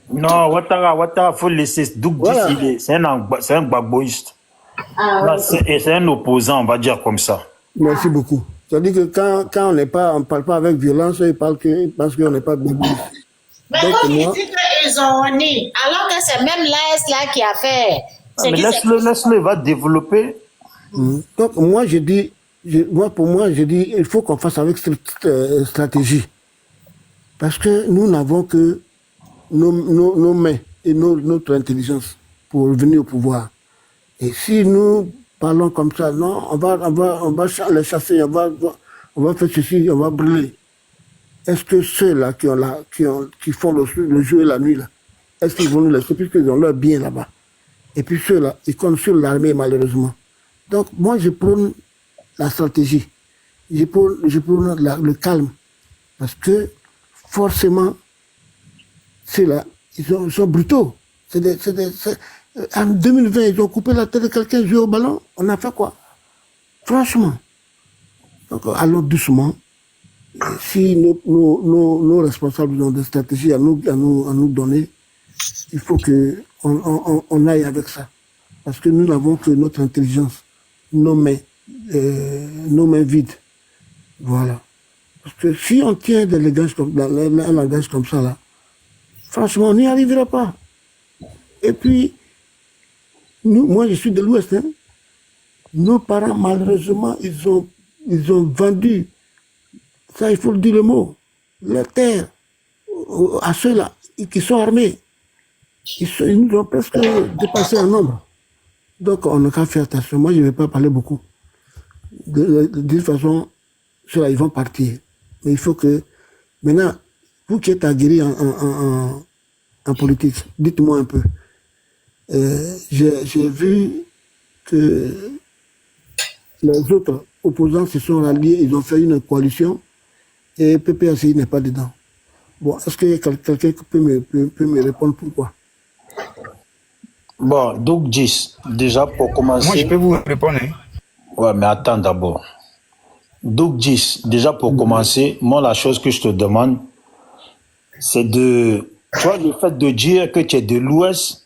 Non, Ouattara, faut le laisser. Doug dit, c'est un gbagboïste. C'est un opposant, on va dire comme ça. Merci beaucoup. C'est-à-dire que quand on ne parle pas avec violence, ils pensent qu'on n'est pas gbagboïste. Mais comme il dit qu'ils ont ni, alors que c'est même l'AS là qui a fait. Mais laisse-le, il va développer. Donc moi pour moi, je dis, il faut qu'on fasse avec cette stratégie. Parce que nous n'avons que nos mains et notre intelligence pour venir au pouvoir. Et si nous parlons comme ça, non, on va les chasser, on va faire ceci, on va brûler. Est-ce que ceux-là qui font le jour et la nuit, là, est-ce qu'ils vont nous laisser puisqu'ils ont leur bien là-bas? Et puis ceux-là, ils comptent sur l'armée malheureusement. Donc moi je prône la stratégie, je prône le calme. Parce que forcément, ceux-là, ils sont brutaux. En 2020, ils ont coupé la tête de quelqu'un, joué au ballon. On a fait quoi? Franchement. Donc, allons doucement. Si nos responsables ont des stratégies à nous donner, il faut qu'on aille avec ça. Parce que nous n'avons que notre intelligence, nos mains vides. Voilà. Parce que si on tient un langage comme ça, là, franchement, on n'y arrivera pas. Et puis, moi, je suis de l'Ouest. Hein. Nos parents, malheureusement, ils ont vendu, ça, il faut le dire le mot, la terre à ceux-là qui sont armés. Ils nous ont presque dépassé en nombre. Donc, on n'a qu'à faire attention. Moi, je ne vais pas parler beaucoup. De toute façon, ceux-là, ils vont partir. Mais il faut que... Maintenant, vous qui êtes aguerris en politique, dites-moi un peu. J'ai vu que les autres opposants se sont ralliés, ils ont fait une coalition et PPACI n'est pas dedans. Bon, est-ce que quelqu'un peut me répondre pourquoi? Bon, donc 10, déjà pour commencer... Moi, je peux vous répondre. Hein? Ouais, mais attends d'abord. Donc 10, déjà pour commencer, moi, la chose que je te demande, c'est de... Tu vois, le fait de dire que tu es de l'Ouest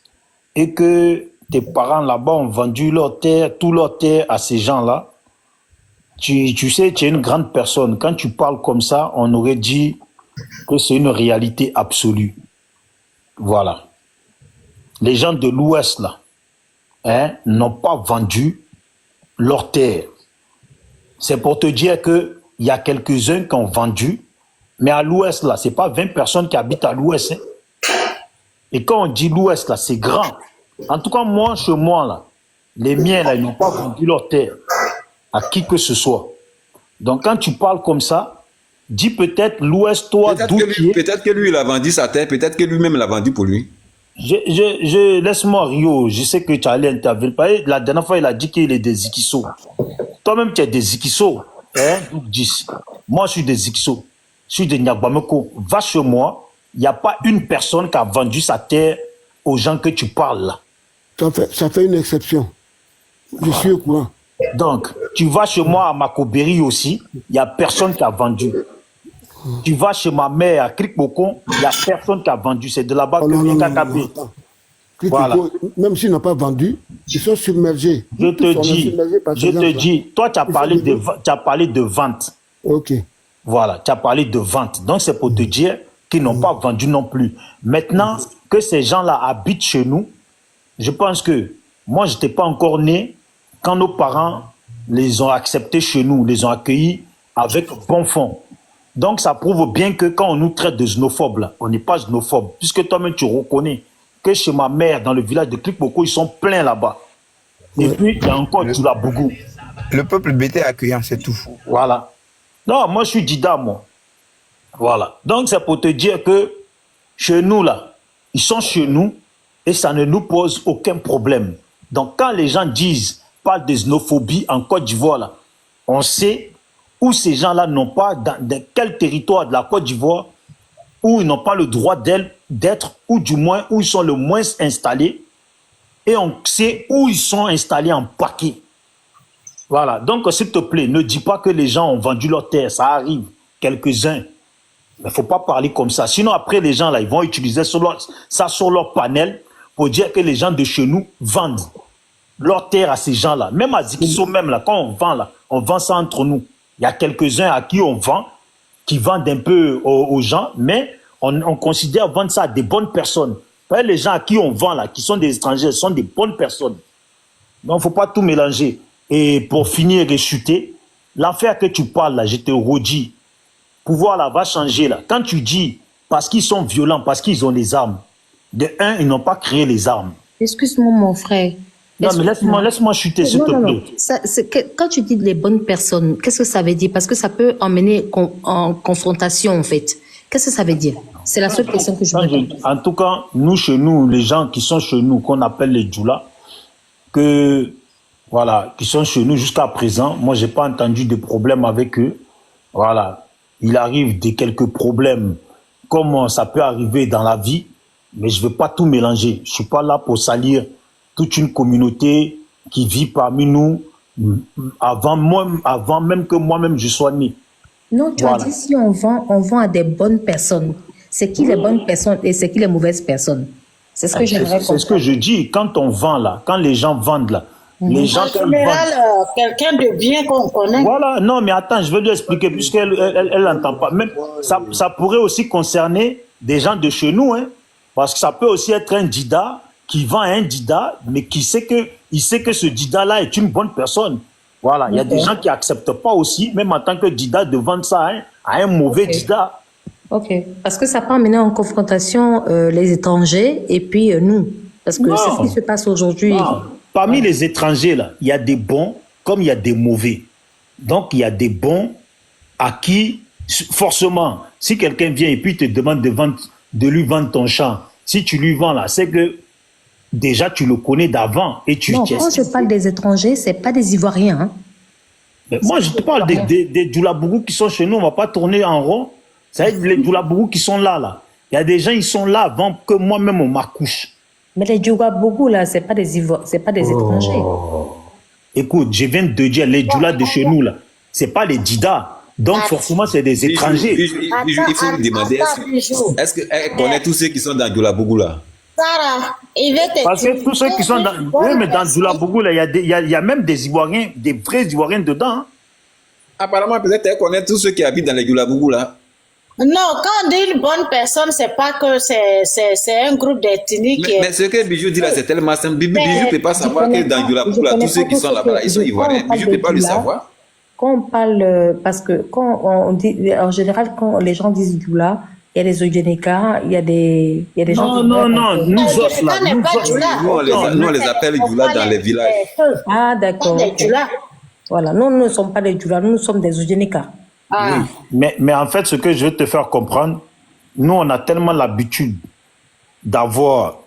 et que tes parents là-bas ont vendu leur terre, tout leur terre à ces gens-là, tu sais, tu es une grande personne. Quand tu parles comme ça, on aurait dit que c'est une réalité absolue. Voilà. Les gens de l'Ouest, là, hein, n'ont pas vendu leur terre. C'est pour te dire qu'il y a quelques-uns qui ont vendu, mais à l'Ouest, là, c'est pas 20 personnes qui habitent à l'Ouest. Hein. Et quand on dit l'Ouest, là, c'est grand. En tout cas, moi, chez moi, là, les miens, là, ils n'ont pas vendu leur terre à qui que ce soit. Donc, quand tu parles comme ça, dis peut-être l'Ouest, toi, d'où tu es. Peut-être que lui, il a vendu sa terre, peut-être que lui-même l'a vendu pour lui. Laisse-moi, Rio, je sais que tu allais intervenir. La dernière fois, il a dit qu'il est des Ikiso. Toi-même, tu es des Zikiso. Hein, 10. Moi, je suis des Zikiso. Je suis des Nyabameko. Va chez moi. Il n'y a pas une personne qui a vendu sa terre aux gens que tu parles là. Ça fait une exception. Je suis au courant. Donc, tu vas chez moi à Makoberi aussi, il n'y a personne qui a vendu. Tu vas chez ma mère à Krikboko, il n'y a personne qui a vendu. C'est de là-bas que vient KKB. Voilà. Même s'ils n'ont pas vendu, ils sont submergés. Je te dis, toi, tu as parlé de vente. Ok. Voilà, tu as parlé de vente. Donc, c'est pour te dire qu'ils n'ont pas vendu non plus. Maintenant que ces gens-là habitent chez nous, je pense que moi, je n'étais pas encore né quand nos parents les ont acceptés chez nous, les ont accueillis avec bon fond. Donc, ça prouve bien que quand on nous traite de xénophobes, là, on n'est pas xénophobe, puisque toi-même, tu reconnais que chez ma mère, dans le village de Klikboko, ils sont pleins là-bas. Et puis, il y a encore Djoulabougou. Le peuple bêté accueillant, c'est tout. Voilà. Non, moi, je suis Dida, moi. Voilà. Donc, c'est pour te dire que chez nous, là, ils sont chez nous et ça ne nous pose aucun problème. Donc, quand les gens parlent de xénophobie en Côte d'Ivoire, là, on sait où ces gens-là n'ont pas, dans quel territoire de la Côte d'Ivoire, où ils n'ont pas le droit d'être, ou du moins où ils sont le moins installés, et on sait où ils sont installés en paquet. Voilà. Donc, s'il te plaît, ne dis pas que les gens ont vendu leur terre. Ça arrive, quelques-uns. Il ne faut pas parler comme ça. Sinon, après, les gens, là, ils vont utiliser ça sur leur panel pour dire que les gens de chez nous vendent leur terre à ces gens-là. Même à Zikiso, même là, quand on vend ça entre nous. Il y a quelques-uns à qui on vend, qui vendent un peu aux gens, mais on considère vendre ça à des bonnes personnes. Les gens à qui on vend là, qui sont des étrangers, sont des bonnes personnes. Donc, il ne faut pas tout mélanger. Et pour finir et chuter, l'affaire que tu parles là, je te redis, pouvoir là va changer là. Quand tu dis parce qu'ils sont violents, parce qu'ils ont les armes, de un, ils n'ont pas créé les armes. Excuse-moi, mon frère. Non, mais laisse-moi chuter, s'il te plaît. Quand tu dis les bonnes personnes, qu'est-ce que ça veut dire? Parce que ça peut emmener en confrontation, en fait. Qu'est-ce que ça veut dire? C'est la seule question que je me pose. En tout cas, nous, chez nous, les gens qui sont chez nous, qu'on appelle les Djoula, qui sont chez nous jusqu'à présent, moi, j'ai pas entendu de problème avec eux. Voilà. Il arrive quelques problèmes, comme ça peut arriver dans la vie, mais je veux pas tout mélanger. Je suis pas là pour salir toute une communauté qui vit parmi nous avant même que moi-même je sois né. Non, tu as dit si on vend à des bonnes personnes. C'est qui les bonnes personnes et c'est qui les mauvaises personnes? C'est ce que j'aimerais comprendre. C'est ce que je dis. Quand on vend là, quand les gens vendent là, les gens en général, quelqu'un de bien qu'on connaît. Voilà, non, mais attends, je vais lui expliquer puisqu'elle n'entend pas. Même ça pourrait aussi concerner des gens de chez nous, hein, parce que ça peut aussi être un Dida qui vend un Dida, mais il sait que ce Dida-là est une bonne personne. Voilà, il y a des gens qui n'acceptent pas aussi, même en tant que Dida, de vendre ça à un mauvais Dida. Ok, parce que ça peut amener en confrontation les étrangers et puis nous. Parce que c'est ce qui se passe aujourd'hui. Parmi les étrangers, là, il y a des bons comme il y a des mauvais. Donc, il y a des bons à qui, forcément, si quelqu'un vient et puis te demande de lui vendre ton champ, si tu lui vends là, c'est que déjà, tu le connais d'avant et tu... Non, quand je parle des étrangers, ce n'est pas des Ivoiriens. Hein. Mais moi, je te parle des Djoulabougou qui sont chez nous. On ne va pas tourner en rond. C'est les Djoulabougou qui sont là. Il y a des gens, ils sont là avant que moi-même, on m'accouche. Mais les Djoulabougou, là, ce n'est pas des étrangers. Écoute, je viens de te dire, les Djoula de chez nous, là, ce n'est pas les Dida. Donc, forcément, c'est des étrangers. Il faut lui demander, est-ce qu'elle connaît tous ceux qui sont dans Djoulabougou, là? Sarah, il veut te Parce que tous ceux qui sont dans... Oui, mais dans Djoulabougou, là, il y a même des Ivoiriens, des vrais Ivoiriens dedans. Hein. Apparemment, peut-être qu'elle connaît tous ceux qui habitent dans les Djoulabougou, là. Non, quand on dit une bonne personne, c'est pas que c'est un groupe d'ethnies qui... Mais ce que Bijou dit là, c'est tellement simple. Bijou ne peut pas savoir que dans Djoulabougou, là, tous ceux qui sont là-bas, ils sont Ivoiriens. Bijou ne peut pas le savoir. Quand on parle... Parce que quand on dit... En général, quand les gens disent Djoula, il y a des Oudjenika, il y a des gens... Non, nous autres là. Nous, on les appelle Djoula dans les villages. Ah, d'accord. Voilà, nous ne sommes pas des Djoula, nous sommes des Oudjenika. Oui. Mais en fait, ce que je veux te faire comprendre, nous, on a tellement l'habitude d'avoir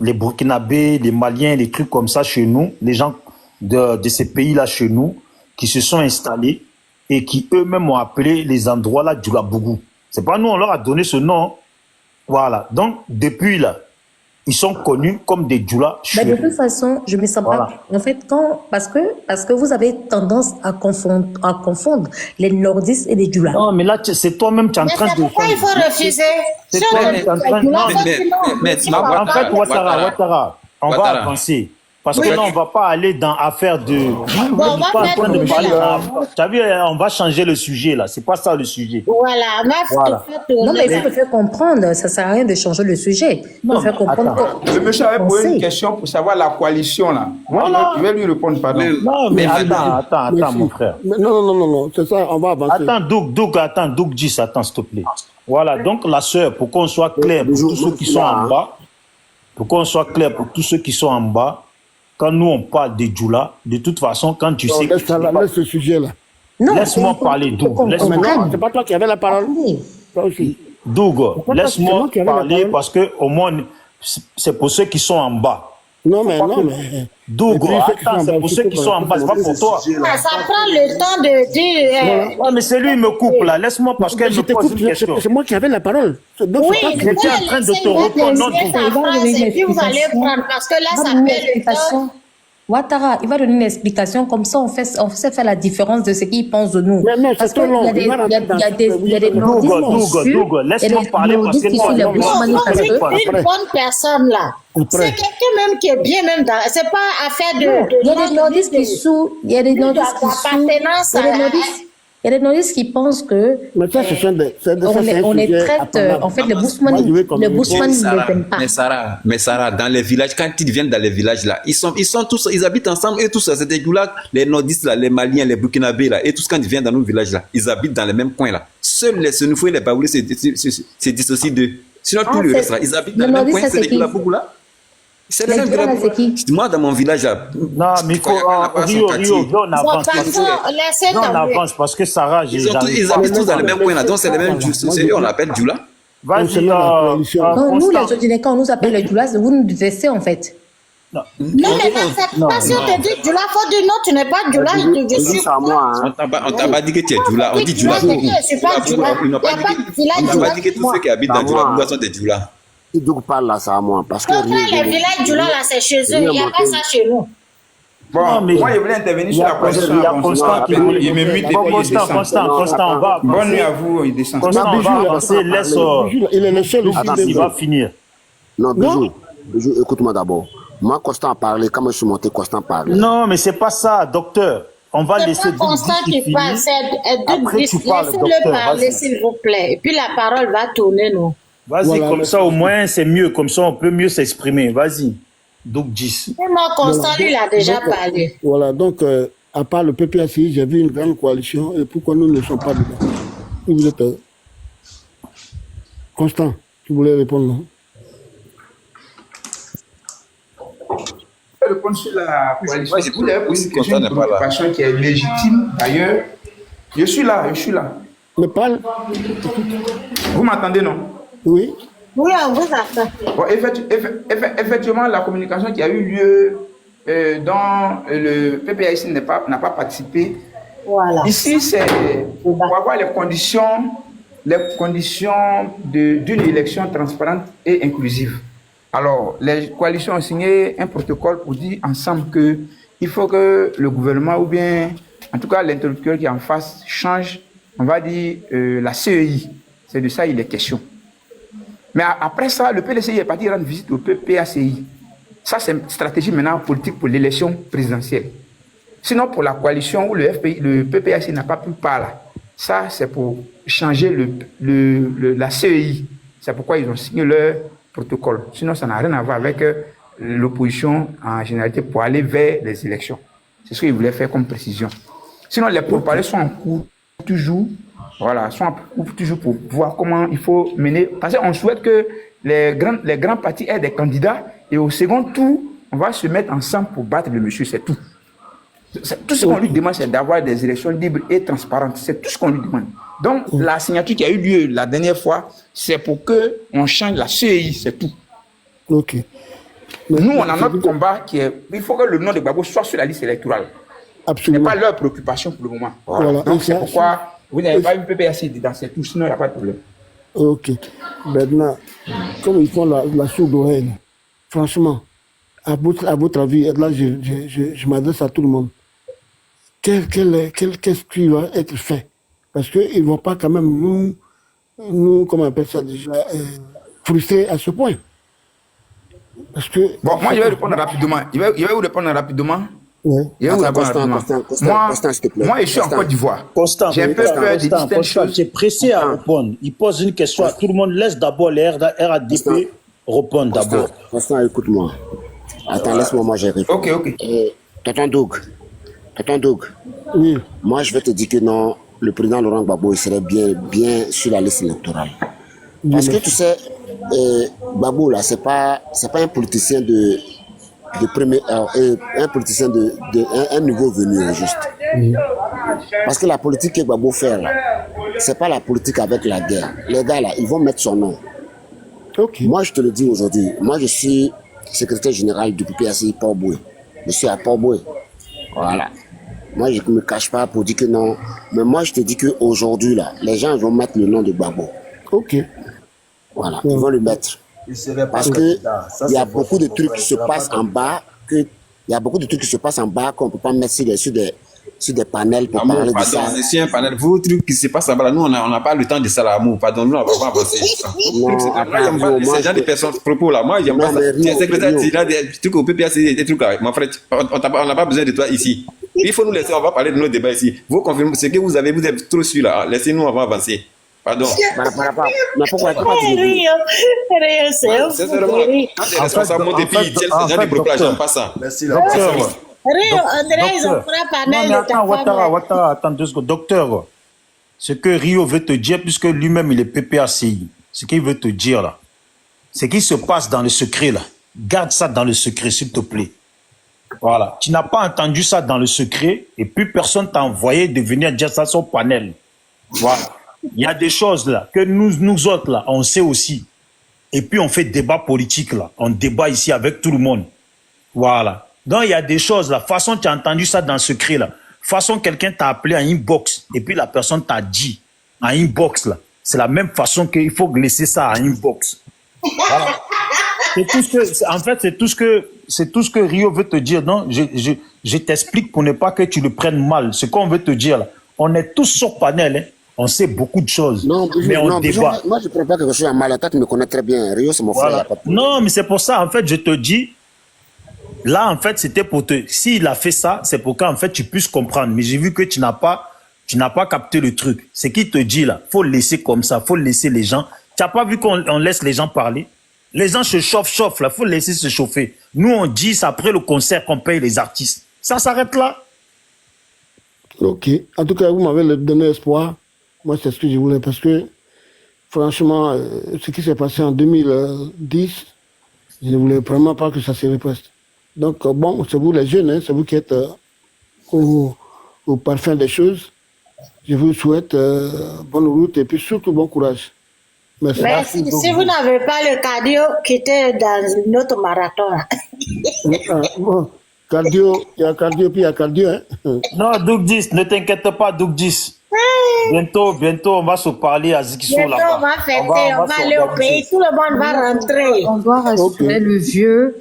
les Burkinabés, les Maliens, les trucs comme ça chez nous, les gens de ces pays-là chez nous, qui se sont installés et qui eux-mêmes ont appelé les endroits là Djoulabougou. C'est pas nous, on leur a donné ce nom. Voilà. Donc, depuis là, ils sont connus comme des Djoula. Mais de toute façon, je me sens pas. En fait, parce que vous avez tendance à confondre les nordistes et les Djoula. Non, mais là, c'est toi-même qui es en train de. Pourquoi il faut refuser? C'est toi-même qui es en train de. En fait, Ouattara, on va avancer. Parce que là, on ne va pas aller dans affaire de. Bon, on va mettre le parler. Tu as vu, on va changer le sujet là. C'est pas ça le sujet. Voilà. Non, mais il faut me faire comprendre. Ça ne sert à rien de changer le sujet. Il faut faire comprendre. Le monsieur avait posé une question pour savoir la coalition là. Voilà. Je vais lui répondre, pardon. Non, mais attends, mon frère. Non, c'est ça, on va avancer. Attends, Doug 10, attends, s'il te plaît. Voilà, donc la sœur, pour qu'on soit clair pour tous ceux qui sont en bas, quand nous on parle des Djoula, de toute façon, quand tu sais que. Laisse ce sujet-là. Laisse-moi parler, Doug. C'est pas toi qui avais la parole. Toi aussi. Doug, laisse-moi parler parce que au moins, c'est pour ceux qui sont en bas. Non, mais. Doug, attends, c'est pour ceux qui sont en bas, c'est pas pour toi. Ça prend le temps de dire. Ouais, mais c'est lui qui me coupe là. Laisse-moi parce qu'elle me pose une question. C'est moi qui avais la parole. Oui, j'étais en train de te répondre. Et puis vous allez prendre parce que là, ça fait le temps. Ouattara, il va donner une explication, comme ça on sait faire la différence de ce qu'il pense de nous. Mais non, parce qu'il y a des nordistes Doug, laisse-moi parler parce que une bonne personne là. C'est quelqu'un même qui est bien même dans. C'est pas affaire de. Il y a des nordistes qui sous. Il y a des nordistes qui sous. Il y a des nordistes qui pensent que on les traite, en fait, le Bousman ne les aime pas. Mais Sarah, dans les villages, quand ils viennent dans les villages là, ils sont tous, ils habitent ensemble et tout ça, c'est des Djoula, les nordistes là, les Maliens, les Burkinabés là, et tous quand ils viennent dans nos villages là, ils habitent dans les mêmes coins là. Seuls les Sénoufou et les Baoulés se dissocient d'eux. Sinon tout le reste là, ils habitent dans les mêmes coins, c'est des Djoula beaucoup là. C'est les mêmes moi dans mon village là. Non, mais il faut Rio, on avance. On avance parce que Sarah, ils habitent tous dans les mêmes coins là, donc c'est les mêmes Djoula, on l'appelle Djoula. Vas-y, nous les Odineka, on nous appelle les Djoula, vous nous détestez en fait. Non, mais c'est pas si on te dit Djoula, faut dire non, tu n'es pas Djoula, je suis moi. On t'a pas dit que tu es Djoula, on dit Djoula. On n'a pas dit que tous ceux qui habitent dans Djoula sont des Djoula. Si Doug parle là, ça à moi. Parce que les villages Djoula là, c'est chez eux, il n'y a pas ça chez nous. Bon, moi, je voulais intervenir sur la question. Il y a Constant qui voulait. Il me mute et puis il descend. Constant, on va avancer. Bonne nuit à vous, il descend. Constant, on va avancer, laisse. Il est le seul il va finir. Non, Bijou, écoute-moi d'abord. Moi, Constant a parlé. Quand je suis monté, Constant parlait. Non, mais c'est pas ça, docteur. On va laisser. C'est pas Constant qui parle, c'est laissez-le parler, s'il vous plaît. Et puis la parole va tourner, nous. Vas-y, comme ça au moins c'est mieux, comme ça on peut mieux s'exprimer. Vas-y, Doug 10. Moi, Constant, lui, il a déjà parlé. Voilà, donc, à part le PPACI, j'ai vu une grande coalition, et pourquoi nous ne sommes pas dedans? Vous êtes Constant, tu voulais répondre, non? Je vais répondre sur la coalition. Vous l'avez posé une question, une préoccupation qui est légitime, d'ailleurs. Je suis là. Mais parle. Vous m'entendez, non? Oui. Oui, on vous attend. Bon, effectivement, la communication qui a eu lieu dont le PPAC n'a pas participé. Voilà. Ici, c'est pour avoir les conditions d'une élection transparente et inclusive. Alors, les coalitions ont signé un protocole pour dire ensemble qu'il faut que le gouvernement ou bien, en tout cas, l'interlocuteur qui est en face change, on va dire, la CEI. C'est de ça il est question. Mais après ça, le PLCI est parti rendre visite au PACI. Ça, c'est une stratégie maintenant politique pour l'élection présidentielle. Sinon, pour la coalition où le PPAC n'a pas pu parler, ça, c'est pour changer la CEI. C'est pourquoi ils ont signé leur protocole. Sinon, ça n'a rien à voir avec l'opposition en généralité pour aller vers les élections. C'est ce qu'ils voulaient faire comme précision. Sinon, les pourparlers sont en cours toujours. Voilà, sont toujours pour voir comment il faut mener. Parce qu'on souhaite que les grands partis aient des candidats et au second tour, on va se mettre ensemble pour battre le monsieur, c'est tout. Tout ce qu'on lui demande, c'est d'avoir des élections libres et transparentes. C'est tout ce qu'on lui demande. Donc, la signature qui a eu lieu la dernière fois, c'est pour qu'on change la CEI, c'est tout. Ok. Nous, on a notre combat qui est... Il faut que le nom de Gbagbo soit sur la liste électorale. n'est pas leur préoccupation pour le moment. Voilà. Donc c'est pourquoi vous n'avez pas eu PPAC dans ces tout, sinon il n'y a pas de problème. Ok. Maintenant, comme ils font la sourde oreille, franchement, à votre avis, là je m'adresse à tout le monde, qu'est-ce qui va être fait? Parce qu'ils ne vont pas quand même nous comment on appelle ça déjà, frustrer à ce point. Parce que... Bon, moi je vais répondre rapidement. Je vais vous répondre rapidement. Ouais. Moi, je suis en Côte d'Ivoire. Constant, j'ai un peu peur de certaines choses. Tu es pressé à répondre. Il pose une question à tout le monde. Laisse d'abord les RADP répondre d'abord. Constant, écoute-moi. Attends, laisse-moi, moi j'ai répondu. Ok. Tonton Doug. Oui. Moi, je vais te dire que non, le président Laurent Gbagbo, il serait bien sur la liste électorale. Parce que tu sais, Gbagbo, là, c'est pas un politicien de premier, un politicien un nouveau venu, juste. Parce que la politique que Gbagbo fait, là, c'est pas la politique avec la guerre. Les gars, là, ils vont mettre son nom. Okay. Moi, je te le dis aujourd'hui, moi, je suis secrétaire général du PPAC Port-Boué. Je suis à Port-Boué. Voilà. Moi, je ne me cache pas pour dire que non. Mais moi, je te dis qu'aujourd'hui, là, les gens vont mettre le nom de Gbagbo. Ok. Voilà, ils vont le mettre. Parce qu'il y a beaucoup de trucs qui se passent en bas, qu'on ne peut pas mettre sur des panels pour parler de ça. C'est un panel. Vos trucs qui se passent en bas, nous, on n'a pas le temps de ça, l'amour. Pardon, nous, on ne va pas avancer. C'est genre des personnes propos là. Moi, j'aime pas ça. Tu es secrétaire, tu as des trucs au PPAC, des trucs là. Mon frère, on n'a pas besoin de toi ici. Il faut nous laisser, on va parler de nos débats ici. Vous confirmez ce que vous êtes trop sûr là. Laissez-nous, on va avancer. Pardon. Mais pourquoi tu c'est vraiment quand tu es responsable de pays, tu as des propos, j'aime pas ça. Merci. Attends 2 secondes. Docteur, ce que Rio veut te dire, puisque lui-même il est PPACI, ce qu'il veut te dire là, ce qui se passe dans le secret là, garde ça dans le secret s'il te plaît. Voilà. Tu n'as pas entendu ça dans le secret et puis personne t'a envoyé de venir dire ça sur panel. Voilà. Il y a des choses là que nous autres là, on sait aussi. Et puis on fait débat politique là. On débat ici avec tout le monde. Voilà. Donc il y a des choses là. Façon tu as entendu ça dans le secret là. Façon quelqu'un t'a appelé en inbox et puis la personne t'a dit en inbox là. C'est la même façon qu'il faut laisser ça en inbox. Voilà. C'est tout ce que, en fait, c'est tout ce que Rio veut te dire. Non, je t'explique pour ne pas que tu le prennes mal. Ce qu'on veut te dire là. On est tous sur panel, hein. On sait beaucoup de choses, mais on débat. Moi, je ne prends pas quelque chose à mal. Tu me connais très bien. Rio, c'est mon frère. Non, mais c'est pour ça, en fait, je te dis, là, en fait, c'était pour te... S'il a fait ça, c'est pour qu'en fait, tu puisses comprendre. Mais j'ai vu que tu n'as pas capté le truc. Ce qu'il te dit, là, faut le laisser comme ça, faut laisser les gens. Tu n'as pas vu qu'on laisse les gens parler? Les gens se chauffent, là, faut laisser se chauffer. Nous, on dit, c'est après le concert qu'on paye les artistes. Ça s'arrête là. Ok. En tout cas, vous m'avez donné espoir. Moi, c'est ce que je voulais parce que, franchement, ce qui s'est passé en 2010, je ne voulais vraiment pas que ça se répète. Donc, bon, c'est vous les jeunes, hein, c'est vous qui êtes au parfum des choses. Je vous souhaite bonne route et puis surtout bon courage. Merci. Mais si vous n'avez pas le cardio qui était dans notre marathon. Bon, cardio, il y a cardio puis il y a cardio. Hein. Non, Doug 10, ne t'inquiète pas, Doug 10. Bientôt, on va se parler à Zikiso là-bas. Bientôt, on va fêter, on va aller au pays, tout le monde va rentrer. On doit rassurer le vieux.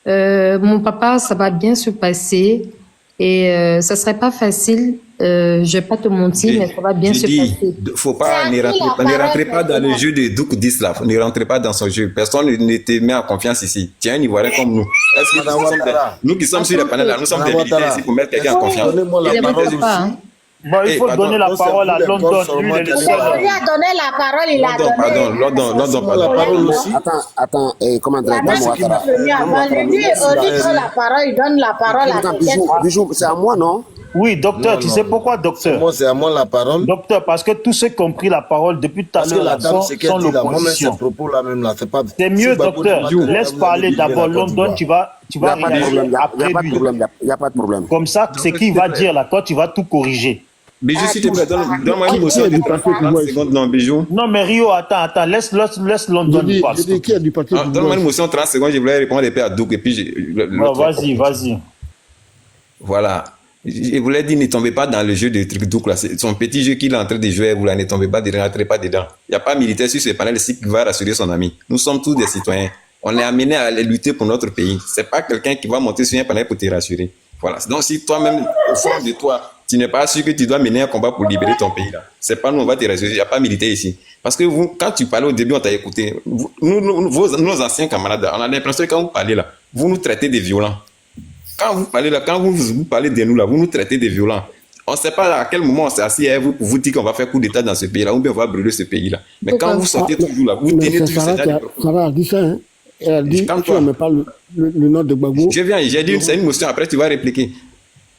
Mon papa, ça va bien se passer et ça serait pas facile. Je vais pas te mentir, mais ça va bien se passer. Faut pas, ne rentrez pas dans le jeu de Doug 10 là. Ne rentrez pas dans son jeu. Personne ne te met en confiance ici. Tiens, un Ivoirien comme nous. Est-ce que nous qui sommes sur le panel là, nous sommes des militaires ici pour mettre quelqu'un en confiance. Bon, il faut donner la parole à London. On lui a donné la parole, il a donné. London, la parole aussi. Attends, commandant Ouattara. Lui, on lui donne la parole, il donne la parole à quelqu'un. Bijou, c'est à moi, non? Oui, docteur, tu sais pourquoi, docteur? Moi, c'est à moi la parole. Docteur, parce que tous ceux qui ont pris la parole depuis tout à l'heure sont l'opposition. C'est mieux, docteur. Laisse parler d'abord London, tu vas réagir après lui. Il n'y a pas de problème. Comme ça, c'est qui va dire là, toi, tu vas tout corriger. Bijou, si tu me donne-moi une motion de 30 secondes, non, Bijou. Non, mais Rio, attends, laisse London passer. Donne-moi une motion de 30 secondes, je voulais répondre à Doug et puis vas-y. Voilà. Je vous l'ai dit, ne tombez pas dans le jeu de trucs doux là. Son petit jeu qu'il est en train de jouer, vous là, ne tombez pas dedans, n'entrez pas dedans. Il n'y a pas militaire sur ce panel ici qui va rassurer son ami. Nous sommes tous des citoyens. On est amenés à aller lutter pour notre pays. C'est pas quelqu'un qui va monter sur un panel pour te rassurer. Voilà. Donc si toi-même, au fond de toi, tu n'es pas sûr que tu dois mener un combat pour libérer ton pays là, c'est pas nous, on va te rassurer. Il n'y a pas militaire ici. Parce que vous, quand tu parlais au début, on t'a écouté. Nos anciens camarades, on a l'impression que quand vous parlez là, vous nous traitez de violents. Quand vous parlez là, quand vous parlez de nous là, vous nous traitez de violents. On ne sait pas à quel moment on s'est assis avec vous pour vous dire qu'on va faire coup d'état dans ce pays là, ou bien on va brûler ce pays là. Mais quand vous sortez toujours là, vous tenez toujours ces gens. Sarah a dit ça, hein. Elle a dit, tu ne me parles le nom de Gbagbo. Je viens, j'ai dit, c'est une motion, après tu vas répliquer.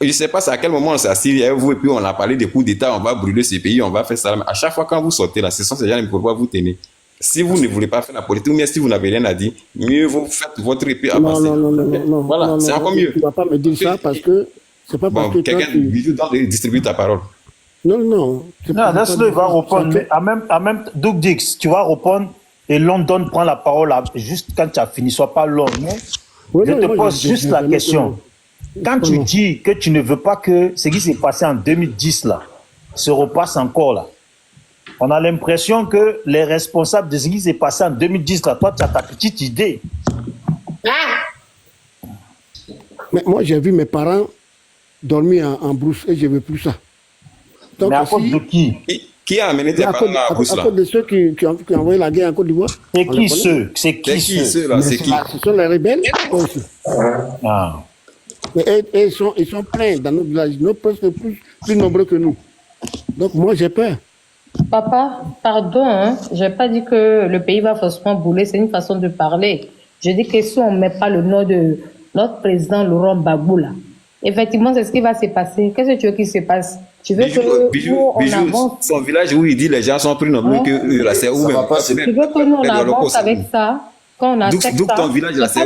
Je ne sais pas à quel moment on s'est assis avec vous et puis on a parlé des coups d'état, on va brûler ce pays, on va faire ça. Mais à chaque fois quand vous sortez là, ce sont ces gens qui ne peuvent pas vous tenir. Si vous ne voulez pas faire la politique, ou bien si vous n'avez rien à dire, mieux vous faites votre épée avancer. Non. Voilà, c'est encore mieux. Tu ne vas pas me dire ça parce que c'est pas parce que quelqu'un distribue ta parole. Non. Non, laisse-le, il va répondre. Mais à même Doug Dix, tu vas répondre et London prend la parole juste quand tu as fini. Sois pas long. Je te pose juste la question. Quand tu dis que tu ne veux pas que ce qui s'est passé en 2010 là se repasse encore là, on a l'impression que les responsables de ce qui s'est passé en 2010 là, toi tu as ta petite idée. Mais moi j'ai vu mes parents dormir en brousse et je ne veux plus ça. Donc, mais à cause de qui? Qui a amené tes parents à Brousse là? À cause de ceux qui ont envoyé la guerre en Côte d'Ivoire. C'est qui ceux? C'est qui ceux là? C'est qui? Ce sont les rebelles aussi. Ah. Et ils sont pleins dans notre village. Nous presque plus nombreux que nous. Donc moi j'ai peur. Papa, pardon, hein, je n'ai pas dit que le pays va forcément brûler, c'est une façon de parler. Je dis que si on ne met pas le nom de notre président Laurent Gbagbo là, effectivement c'est ce qui va se passer. Qu'est-ce que tu veux qu'il se passe? Tu veux Bijou, son village où il dit les gens sont plus nombreux que eux là, c'est où même? Tu veux que nous on avance avec ça? Quand on accepte ça, ton village là, c'est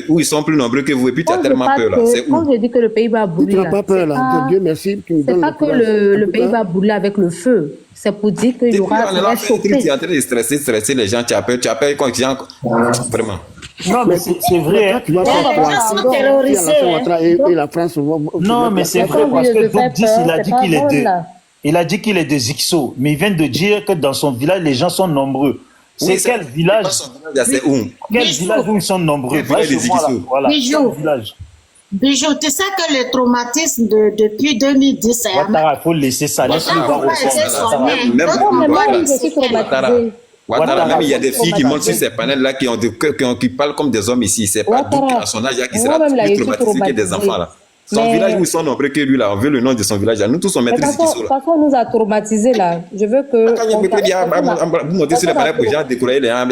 où ils sont plus nombreux que vous et puis tu as tellement peur là. C'est où? Quand je dis que le pays va brûler, tu n'as pas peur là. Dieu merci. C'est pas que le pays va brûler avec le feu. C'est pour dire qu'il y aura un chauffé. Tu es en train de stresser les gens. Tu as peur quand les gens vraiment. Non, mais c'est vrai. Tu vas faire sont terrorisés. Et la France. Non, mais c'est vrai parce que Doug Dix, il a dit qu'il est de Zixo, mais il vient de dire que dans son village, les gens sont nombreux. C'est quel village? C'est où? Quel village où ils sont nombreux? Voilà. Bijou, tu sais que le traumatisme depuis 2010, il faut laisser ça. Laisse-le voir au Ouattara, même il y a des filles qui montent sur ces panels-là qui parlent comme des hommes ici. C'est pas tout à son âge qui sera plus traumatisé que des enfants là. Son village où ils sont nombreux que lui là, on veut le nom de son village là. Nous tous on maîtrise ce qui sont là. Façon nous a traumatisés là. Je veux que. Vous montez sur les panels pour gens décourager les gens,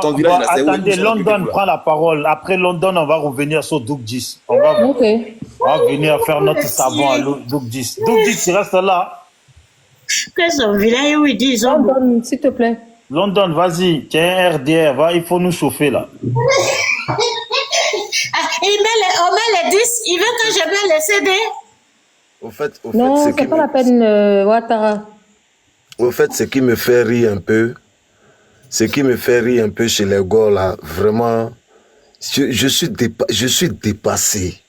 ton village là, c'est où? Attendez, London prend la parole. Après London, on va revenir sur Doug Dix. On va venir faire notre savon à Doug Dix. Doug Dix, tu restes là. Que son village où ils disent. London, s'il te plaît. London, vas-y, tiens, RDR, va, il faut nous chauffer là. On met les 10, il veut que je mette les CD. Au fait, non, c'est pas la peine, Ouattara. Au fait, ce qui me fait rire un peu, chez les gars là, vraiment, je suis dépassé.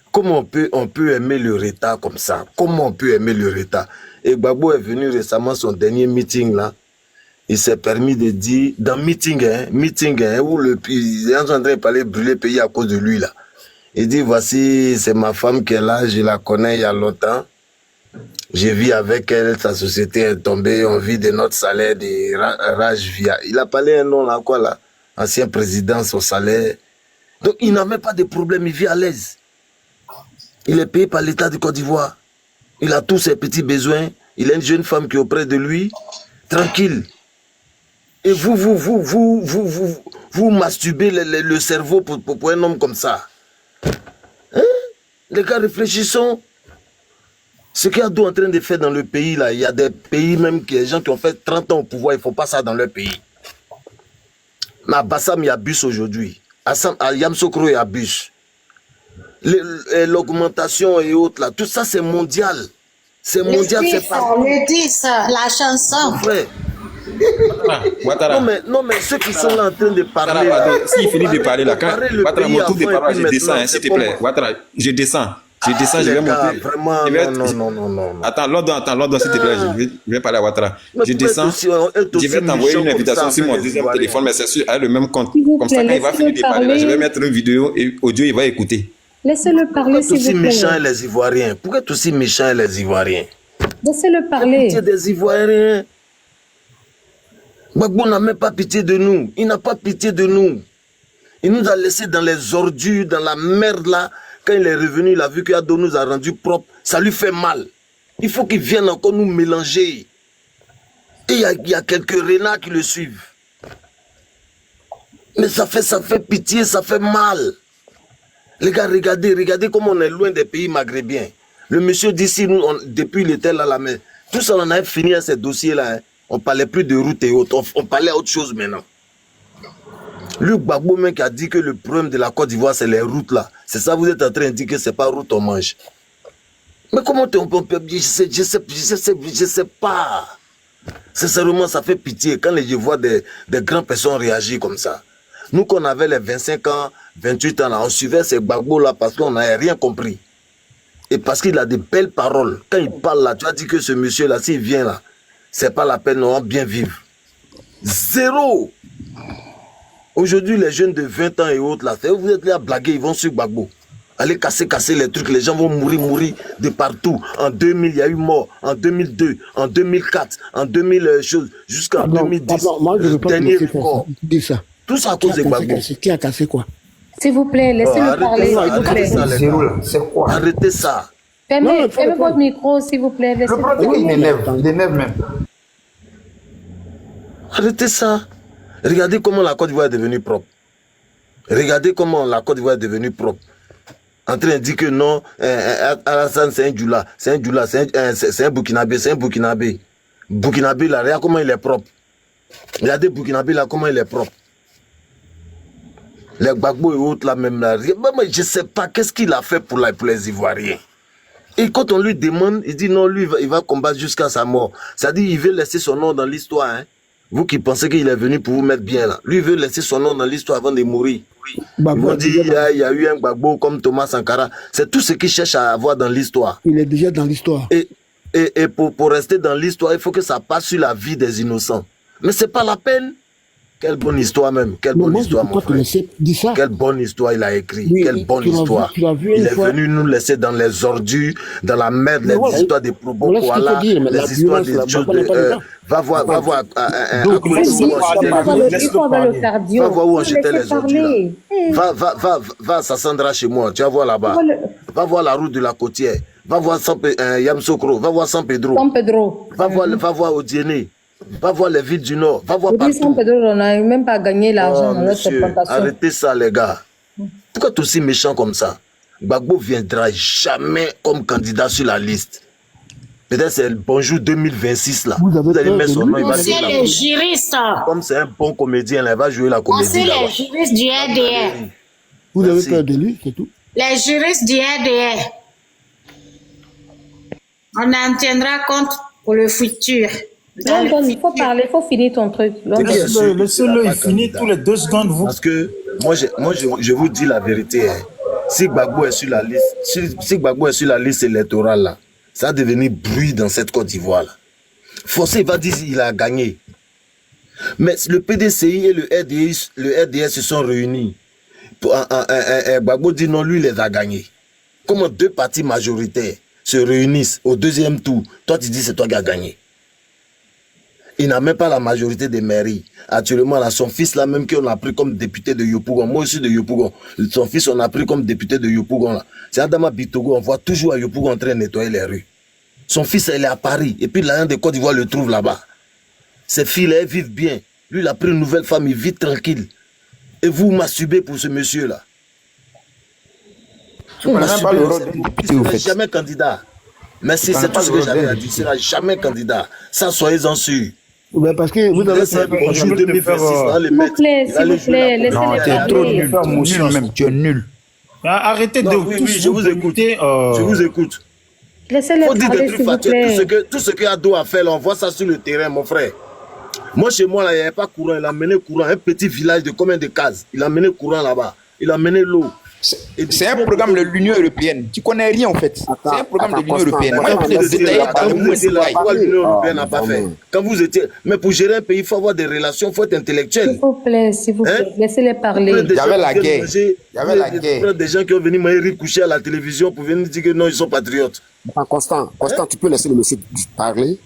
Comment on peut aimer le retard comme ça? Comment on peut aimer le retard? Et Gbagbo est venu récemment, son dernier meeting là, il s'est permis de dire, dans meeting, où il est en train de parler brûler le pays à cause de lui là. Il dit, voici, c'est ma femme qui est là, je la connais il y a longtemps. Je vis avec elle, sa société est tombée, on vit de notre salaire de Raj Via. Il a parlé un nom là, quoi là, ancien président, son salaire. Donc il n'a même pas de problème, il vit à l'aise. Il est payé par l'État de Côte d'Ivoire. Il a tous ses petits besoins. Il a une jeune femme qui est auprès de lui, tranquille. Et vous masturbez le cerveau pour un homme comme ça. Hein? Les gars, réfléchissons. Ce qu'il y a d'où en train de faire dans le pays, là, il y a des pays même, des gens qui ont fait 30 ans au pouvoir, ils ne font pas ça dans leur pays. Mais à Bassam, il y a bus aujourd'hui. À Yamsokro, il y a bus. L'augmentation et autres, là, tout ça, c'est mondial. C'est mondial, c'est pas... On le dit ça, la chanson. Frère. Non mais ceux qui sont là en train de parler. S'il finit de parler là, Ouattara, mon tour de parole, je descends, s'il te plaît. Ouattara, je descends. Je descends, je vais monter. Vraiment, non. Attends, London, s'il te plaît, je vais parler à Ouattara. Je descends, je vais t'envoyer une invitation sur mon deuxième téléphone, mais c'est sûr, avec le même compte. Comme ça, quand il va finir de parler, là, je vais mettre une vidéo et audio, il va écouter. Laissez-le parler, s'il vous plaît. Pourquoi aussi méchants les Ivoiriens? Pourquoi aussi méchants les Ivoiriens? Laissez-le parler. Pitié des Ivoiriens. Gbagbo n'a même pas pitié de nous. Il n'a pas pitié de nous. Il nous a laissés dans les ordures, dans la merde là. Quand il est revenu, il a vu qu'Ado nous a rendu propre. Ça lui fait mal. Il faut qu'il vienne encore nous mélanger. Et il y a quelques renards qui le suivent. Mais ça fait pitié, ça fait mal. Les gars, regardez comment on est loin des pays maghrébiens. Le monsieur d'ici, depuis il était là, mais tout ça, on avait fini à ces dossiers-là. Hein. On ne parlait plus de route et autres. On parlait à autre chose maintenant. Luc Gbagbo même qui a dit que le problème de la Côte d'Ivoire, c'est les routes là. C'est ça, vous êtes en train de dire que c'est pas route on mange. Mais comment on peut... Je sais pas. Sincèrement, ça fait pitié quand je vois des grandes personnes réagir comme ça. Nous, qu'on avait les 25 ans, 28 ans, là, on suivait ces Gbagbo là parce qu'on n'avait rien compris. Et parce qu'il a de belles paroles. Quand il parle là, tu as dit que ce monsieur là, s'il vient là, c'est pas la peine, on va bien vivre. Zéro. Aujourd'hui, les jeunes de 20 ans et autres, là, vous êtes là à blaguer, ils vont sur Gbagbo. Allez casser les trucs, les gens vont mourir de partout. En 2000, il y a eu mort. En 2002, en 2004, en 2000 choses, jusqu'en 2010. Moi, je ne veux pas dernier record. Dis ça. Tout ça à cause de Gbagbo. Qui a cassé quoi? S'il vous plaît, laissez-le parler. C'est quoi? Arrêtez ça. Fermez votre micro, s'il vous plaît. Le problème, il m'énerve même. Arrêtez ça. Regardez comment la Côte d'Ivoire est devenue propre. Regardez comment la Côte d'Ivoire est devenue propre. En train de dire que non, Alassane c'est un Djoula, c'est un Burkinabé, Burkinabé là, regarde comment il est propre. Regardez Burkinabé là, comment il est propre. Les Gbagbo et autres là même là, je ne sais pas qu'est-ce qu'il a fait pour les Ivoiriens. Et quand on lui demande, il dit non, lui il va combattre jusqu'à sa mort. C'est-à-dire il veut laisser son nom dans l'histoire, hein. Vous qui pensez qu'il est venu pour vous mettre bien là. Lui veut laisser son nom dans l'histoire avant de mourir. Ils vont dire il y a eu un Gbagbo comme Thomas Sankara. C'est tout ce qu'il cherche à avoir dans l'histoire. Il est déjà dans l'histoire. Et pour rester dans l'histoire, il faut que ça passe sur la vie des innocents. Mais c'est pas la peine. Quelle bonne histoire même. Quelle bonne histoire, mon frère. Quelle bonne histoire il a écrit. Oui, quelle bonne histoire. Il est venu nous laisser dans les ordures, dans la merde, les histoires des probos, voilà, les histoires des choses de... Va voir où on jetait les ordures. Va à Sassandra chez moi, tu vas voir là-bas. Va voir la route de la Côtière. Va voir Yamsokro, va voir San Pedro. Va voir Odiéné. Va voir les villes du Nord. Va voir partout. On n'a même pas gagné l'argent dans notre plantation. Arrêtez ça, les gars. Pourquoi tu es aussi méchant comme ça? Gbagbo viendra jamais comme candidat sur la liste. Peut-être c'est le bonjour 2026 là. Vous allez mettre son nom. Il va c'est les juristes. Comme c'est un bon comédien, là, il va jouer la comédie. C'est les juristes du RDR. Vous avez peur de lui, c'est tout? Les juristes du RDR. On en tiendra compte pour le futur. Non, il faut parler, il faut finir ton truc. Laissez-le, il finit tous les 2 secondes. Parce que moi, je vous dis la vérité. Hein. Si Gbagbo est sur la liste, si Gbagbo est sur la liste électorale, là, ça va devenir bruit dans cette Côte d'Ivoire. Forcé, il va dire qu'il a gagné. Mais le PDCI et le RDS se sont réunis. Gbagbo dit non, lui, il les a gagnés. Comment 2 partis majoritaires se réunissent au 2e tour, toi tu dis c'est toi qui as gagné. Il n'a même pas la majorité des mairies. Actuellement, là, son fils, là, même qu'on a pris comme député de Yopougon. Moi aussi de Yopougon. Son fils, on a pris comme député de Yopougon. C'est Adama Bitogo. On voit toujours à Yopougon en train de nettoyer les rues. Son fils, il est à Paris. Et puis, l'un de Côte d'Ivoire le trouve là-bas. Ses filles, elles vivent bien. Lui, il a pris une nouvelle femme, il vit tranquille. Et vous masturbez pour ce monsieur-là. Vous masturbez. Il ne sera jamais candidat. Mais si c'est tout ce que j'avais à dire, il ne sera jamais candidat. Ça, soyez-en sûrs. Ouais, parce que vous avez fait bonjour 2026, s'il vous plaît, laissez-les parler. Tu es nul. Arrêtez de oui, je vous écoute. Je vous écoute. Laissez-les parler, s'il vous plaît. Tout ce que Ado a fait, là, on voit ça sur le terrain, mon frère. Moi, chez moi, là, il n'y avait pas courant. Il a mené courant. Un petit village de combien de cases? Il a mené courant là-bas. Il a mené l'eau. C'est un programme de l'Union européenne. Tu connais rien en fait. C'est un programme de l'Union européenne. Moi, Quand l'Union européenne n'a pas fait. Quand vous étiez. Mais pour gérer un pays, il faut avoir des relations, il faut être intellectuel. S'il vous plaît, laissez-les parler. Il y avait la guerre. Il y avait la guerre. Des gens qui ont venu manger coucher à la télévision pour venir dire que non, ils sont patriotes. Constant, tu peux laisser le monsieur parler.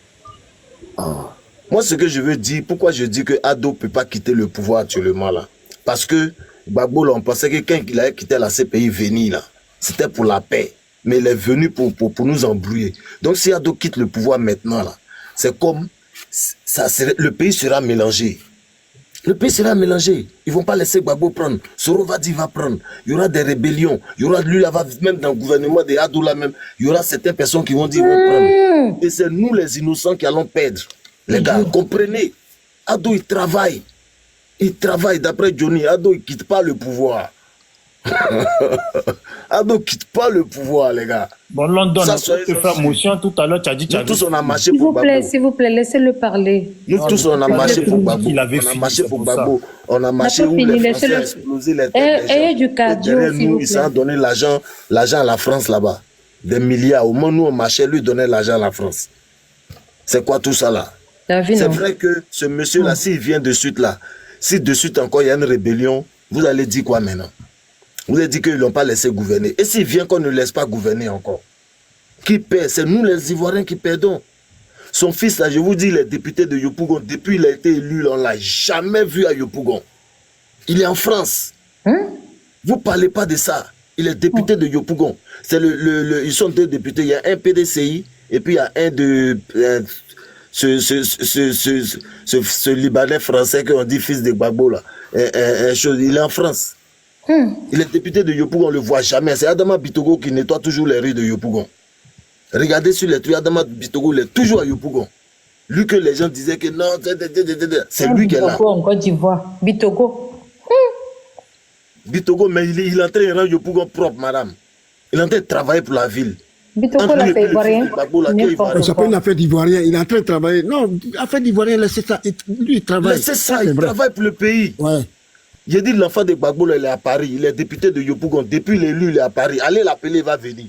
Moi, ce que je veux dire, pourquoi je dis que Ado ne peut pas quitter le pouvoir actuellement là? Parce que Gbagbo, là, on pensait que quand il avait quitté la CPI venir là, c'était pour la paix. Mais il est venu pour nous embrouiller. Donc si Ado quitte le pouvoir maintenant là, c'est comme le pays sera mélangé. Le pays sera mélangé. Ils ne vont pas laisser Gbagbo prendre. Sorovadi va prendre. Il y aura des rébellions. Il y aura lui là, même dans le gouvernement de Ado là même, il y aura certaines personnes qui vont dire vont prendre. Et c'est nous les innocents qui allons perdre. Les gars, comprenez. Ado il travaille. Il travaille d'après Johnny. Ado il quitte pas le pouvoir. Ado quitte pas le pouvoir, les gars. Bon, London, on peut faire motion tout à l'heure. Tu as dit, nous tous on a marché pour Gbagbo. S'il vous plaît, laissez-le parler. Nous tous on a marché pour Gbagbo. On a marché pour Gbagbo. On a marché où les Français ont explosé les têtes. Ayez du cardio, s'il vous plaît. Ils ont donné l'argent à la France là-bas. Des milliards. Au moment où on marchait, lui donnait l'argent à la France. C'est quoi tout ça là? C'est vrai que ce monsieur-là, s'il vient de suite là, si de suite encore il y a une rébellion, vous allez dire quoi maintenant? Vous allez dire qu'ils ne l'ont pas laissé gouverner. Et s'il vient qu'on ne laisse pas gouverner encore? Qui perd? C'est nous les Ivoiriens qui perdons. Son fils là, je vous dis, il est député de Yopougon. Depuis qu'il a été élu, on ne l'a jamais vu à Yopougon. Il est en France. Vous ne parlez pas de ça. Il est député de Yopougon. Ils sont deux députés. Il y a un PDCI et puis il y a un de... ce Libanais français qu'on dit fils de Gbagbo là. Il est en France. Il est député de Yopougon, on ne le voit jamais. C'est Adama Bitogo qui nettoie toujours les rues de Yopougon. Regardez sur les trucs, Adama Bitogo, il est toujours à Yopougon. Lui que les gens disaient que non, c'est lui qui est là. Bitogo en Côte d'Ivoire. Bitogo. Bitogo, mais il est en train de rendre Yopougon propre, madame. Il est en train de travailler pour la ville. Bitogo, la fait ivoirien. C'est pas une affaire d'ivoirien. Il est en train de travailler. Non, affaire d'ivoirien, laissez ça. Lui, il travaille. C'est ça, il travaille pour le pays. Ouais. J'ai dit l'enfant de Gbagbo, il est à Paris. Il est député de Yopougon. Depuis l'élu, il est à Paris. Allez l'appeler, il va venir.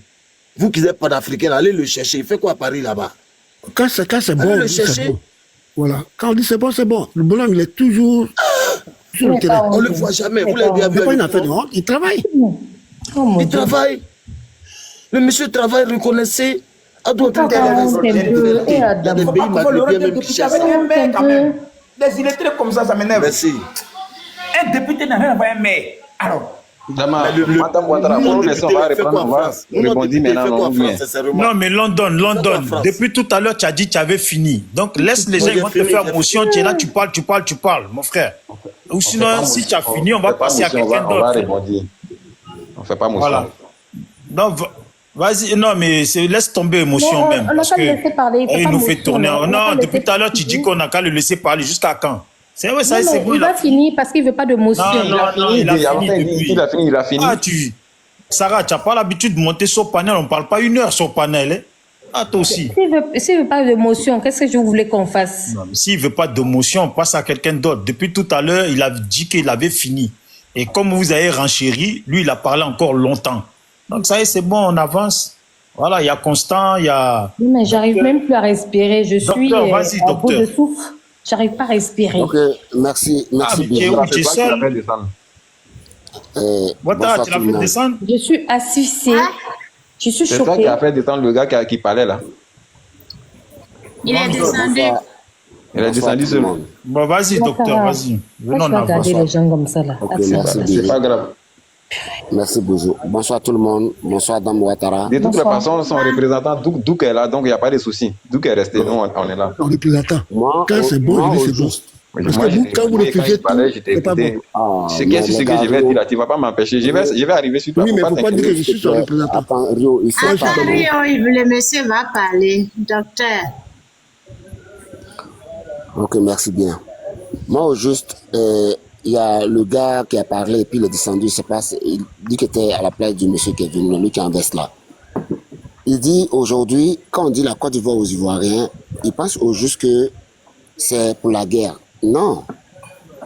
Vous qui êtes panafricain, allez le chercher. Il fait quoi à Paris là-bas? Quand c'est bon, le chercher. Bon. Voilà. Quand on dit c'est bon, c'est bon. Le bonhomme, il est toujours sur le terrain. On ne le voit jamais. Vous l'avez bien vu. C'est pas une affaire de honte. Il travaille. Il travaille. Le monsieur travaille, reconnaissez. À d'autres des illettrés comme ça m'énerve. Merci. Un député n'a rien à voir un maire. Alors. Madame Ouattara, on va reprendre, on va rebondir maintenant. Non, mais London, depuis tout à l'heure, tu as dit que tu avais fini. Donc, laisse les gens, ils vont te faire motion. Tu es là, tu parles, mon frère. Ou sinon, si tu as fini, on va passer à quelqu'un d'autre. On va rebondir. On ne fait pas motion. Voilà. Donc, vas-y, non, mais laisse tomber émotion même. On n'a qu'à le laisser parler. Il nous fait tourner. Non, depuis tout à l'heure, tu dis qu'on n'a qu'à le laisser parler. Jusqu'à quand? C'est vrai, ça, c'est bon. Il va finir parce qu'il ne veut pas de motion. Non, il a fini. Ah, Sarah, tu n'as pas l'habitude de monter sur panel. On ne parle pas 1 heure sur panel. Hein? Ah, toi aussi. S'il ne veut pas de motion, qu'est-ce que je voulais qu'on fasse? S'il ne veut pas de motion, on passe à quelqu'un d'autre. Depuis tout à l'heure, il a dit qu'il avait fini. Et comme vous avez renchéri, lui, il a parlé encore longtemps. Donc, ça y est, c'est bon, on avance. Voilà, il y a Constant, il y a... Mais j'arrive même plus à respirer. Je suis au bout de souffle. J'arrive pas à respirer. Ok, merci. Tu es où? Tu es seul? Ouattara, tu l'as fait descendre? Je suis asphyxiée. Je suis choquée. C'est toi qui a fait descendre le gars qui parlait là. Il est descendu. Il est descendu seul. Bon, vas-y, docteur, vas-y. Venons en regarder les gens comme ça là. Okay, c'est pas grave. Merci Bouzou. Bonsoir tout le monde. Bonsoir Dame Ouattara. De toutes les façons, son représentant, Douk est là, donc il n'y a pas de souci. Douk est resté, nous on est là. Son représentant. Quand c'est bon, il dit c'est bon. Parce que vous, quand vous refusez tout, c'est pas bon. Ce qui est ce que je vais dire là, tu ne vas pas m'empêcher. Je vais arriver sur toi. Oui, mais il ne faut pas dire que je suis son représentant. Attends, Rio, le monsieur va parler. Docteur. Ok, merci bien. Moi, au juste, il y a le gars qui a parlé et puis il est descendu, il dit qu'il était à la place du monsieur qui est venu, lui qui est en veste là. Il dit aujourd'hui, quand on dit la Côte d'Ivoire aux Ivoiriens, ils pensent au juste que c'est pour la guerre. Non.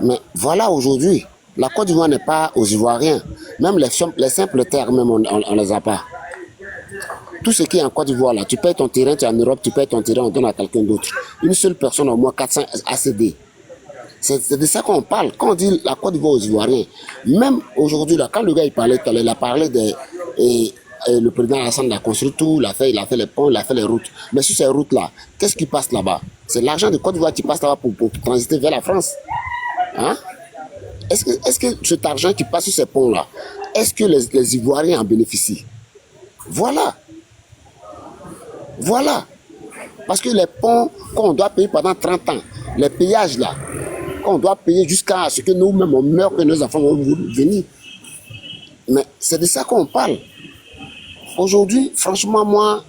Mais voilà aujourd'hui, La Côte d'Ivoire n'est pas aux Ivoiriens. Même les simples terres, même, on ne les a pas. Tout ce qui est en Côte d'Ivoire, là, tu payes ton terrain, tu es en Europe, tu payes ton terrain, on donne à quelqu'un d'autre. Une seule personne, au moins 400 ACD. C'est de ça qu'on parle. Quand on dit la Côte d'Ivoire aux Ivoiriens, même aujourd'hui, là, quand le gars il parlait tout à l'heure, il a parlé de... le président Alassane a construit tout, il a fait les ponts, il a fait les routes. Mais sur ces routes-là, qu'est-ce qui passe là-bas? C'est l'argent de Côte d'Ivoire qui passe là-bas pour transiter vers la France. Hein? Est-ce que cet argent qui passe sur ces ponts-là, est-ce que les Ivoiriens en bénéficient? Voilà. Voilà. Parce que les ponts qu'on doit payer pendant 30 ans, les péages là, qu'on doit payer jusqu'à ce que nous-mêmes on meure, que nos enfants vont venir. Mais c'est de ça qu'on parle. Aujourd'hui, franchement, moi,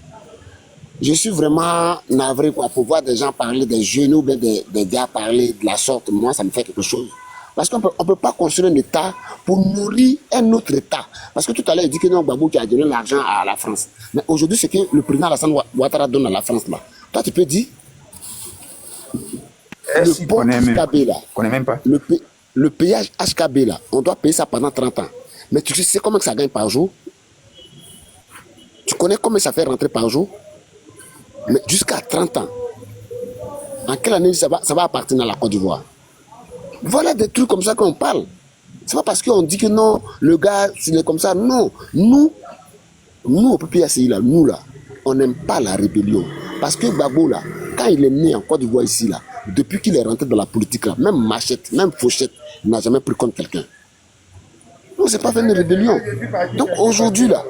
je suis vraiment navré pour voir des gens parler des jeunes ou bien des gars parler de la sorte. Moi, ça me fait quelque chose. Parce qu'on ne peut pas construire un État pour nourrir un autre État. Parce que tout à l'heure, il dit que non, Gbagbo qui a donné l'argent à la France. Mais aujourd'hui, c'est que le président Alassane Ouattara donne à la France là. Toi, tu peux dire, le pont HKB là, même pas. le péage HKB là, on doit payer ça pendant 30 ans. Mais tu sais combien que ça gagne par jour? Tu connais combien ça fait rentrer par jour? Mais jusqu'à 30 ans. En quelle année ça va appartenir à la Côte d'Ivoire? Voilà des trucs comme ça qu'on parle. C'est pas parce qu'on dit que non, le gars, il est comme ça. Non, nous au PPACI là, nous là, on n'aime pas la rébellion. Parce que Gbagbo là, quand il est né en Côte d'Ivoire ici là, depuis qu'il est rentré dans la politique là, même Machette, même Fauchette, il n'a jamais pris contre quelqu'un. Non, c'est pas fait une rébellion. Donc aujourd'hui là,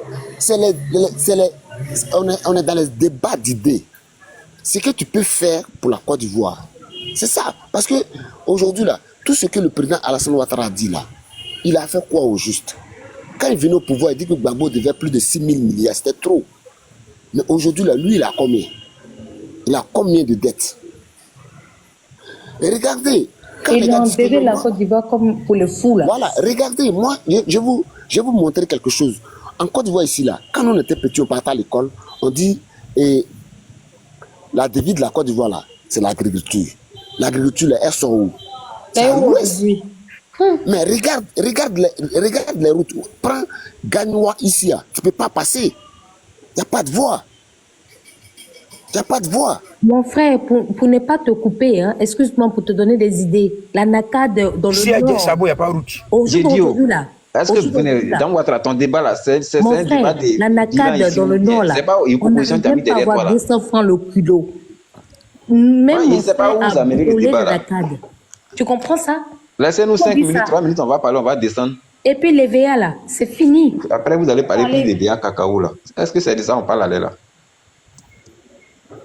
on est dans les débats d'idées. Ce que tu peux faire pour la Côte d'Ivoire, c'est ça. Parce que aujourd'hui là, tout ce que le président Alassane Ouattara a dit là, il a fait quoi au juste? Quand il venait au pouvoir, il dit que Gbagbo devait plus de 6 000 milliards, c'était trop. Mais aujourd'hui là, lui, il a combien? Il a combien de dettes? Et regardez, il a enterré la Côte d'Ivoire comme pour le fou là. Voilà, regardez, moi, je vais vous montrer quelque chose. En Côte d'Ivoire ici là, quand on était petit, on partait à l'école, on dit, la devise de la Côte d'Ivoire là, c'est l'agriculture. L'agriculture, elle sort où? C'est à l'ouest. Mais regarde les routes. Prends Gagnoua ici, tu ne peux pas passer. Il n'y a pas de voie. Il n'y a pas de voie. Mon frère, pour ne pas te couper, hein, excuse-moi pour te donner des idées. La NACAD dans le nord. Si à Sabo, il n'y a pas de route. J'ai dit, est-ce que vous venez dans votre ton débat là, c'est un débat de la NACAD dans le nord là, on n'arrive même pas à avoir 200 francs le kilo. Même mon frère a brûlé de NACAD. Tu comprends ça? Laissez-nous 5 minutes, 3 minutes, on va parler, on va descendre. Et puis les VA là, c'est fini. Après, vous allez parler plus des VA cacao là. Est-ce que c'est de ça qu'on parle là?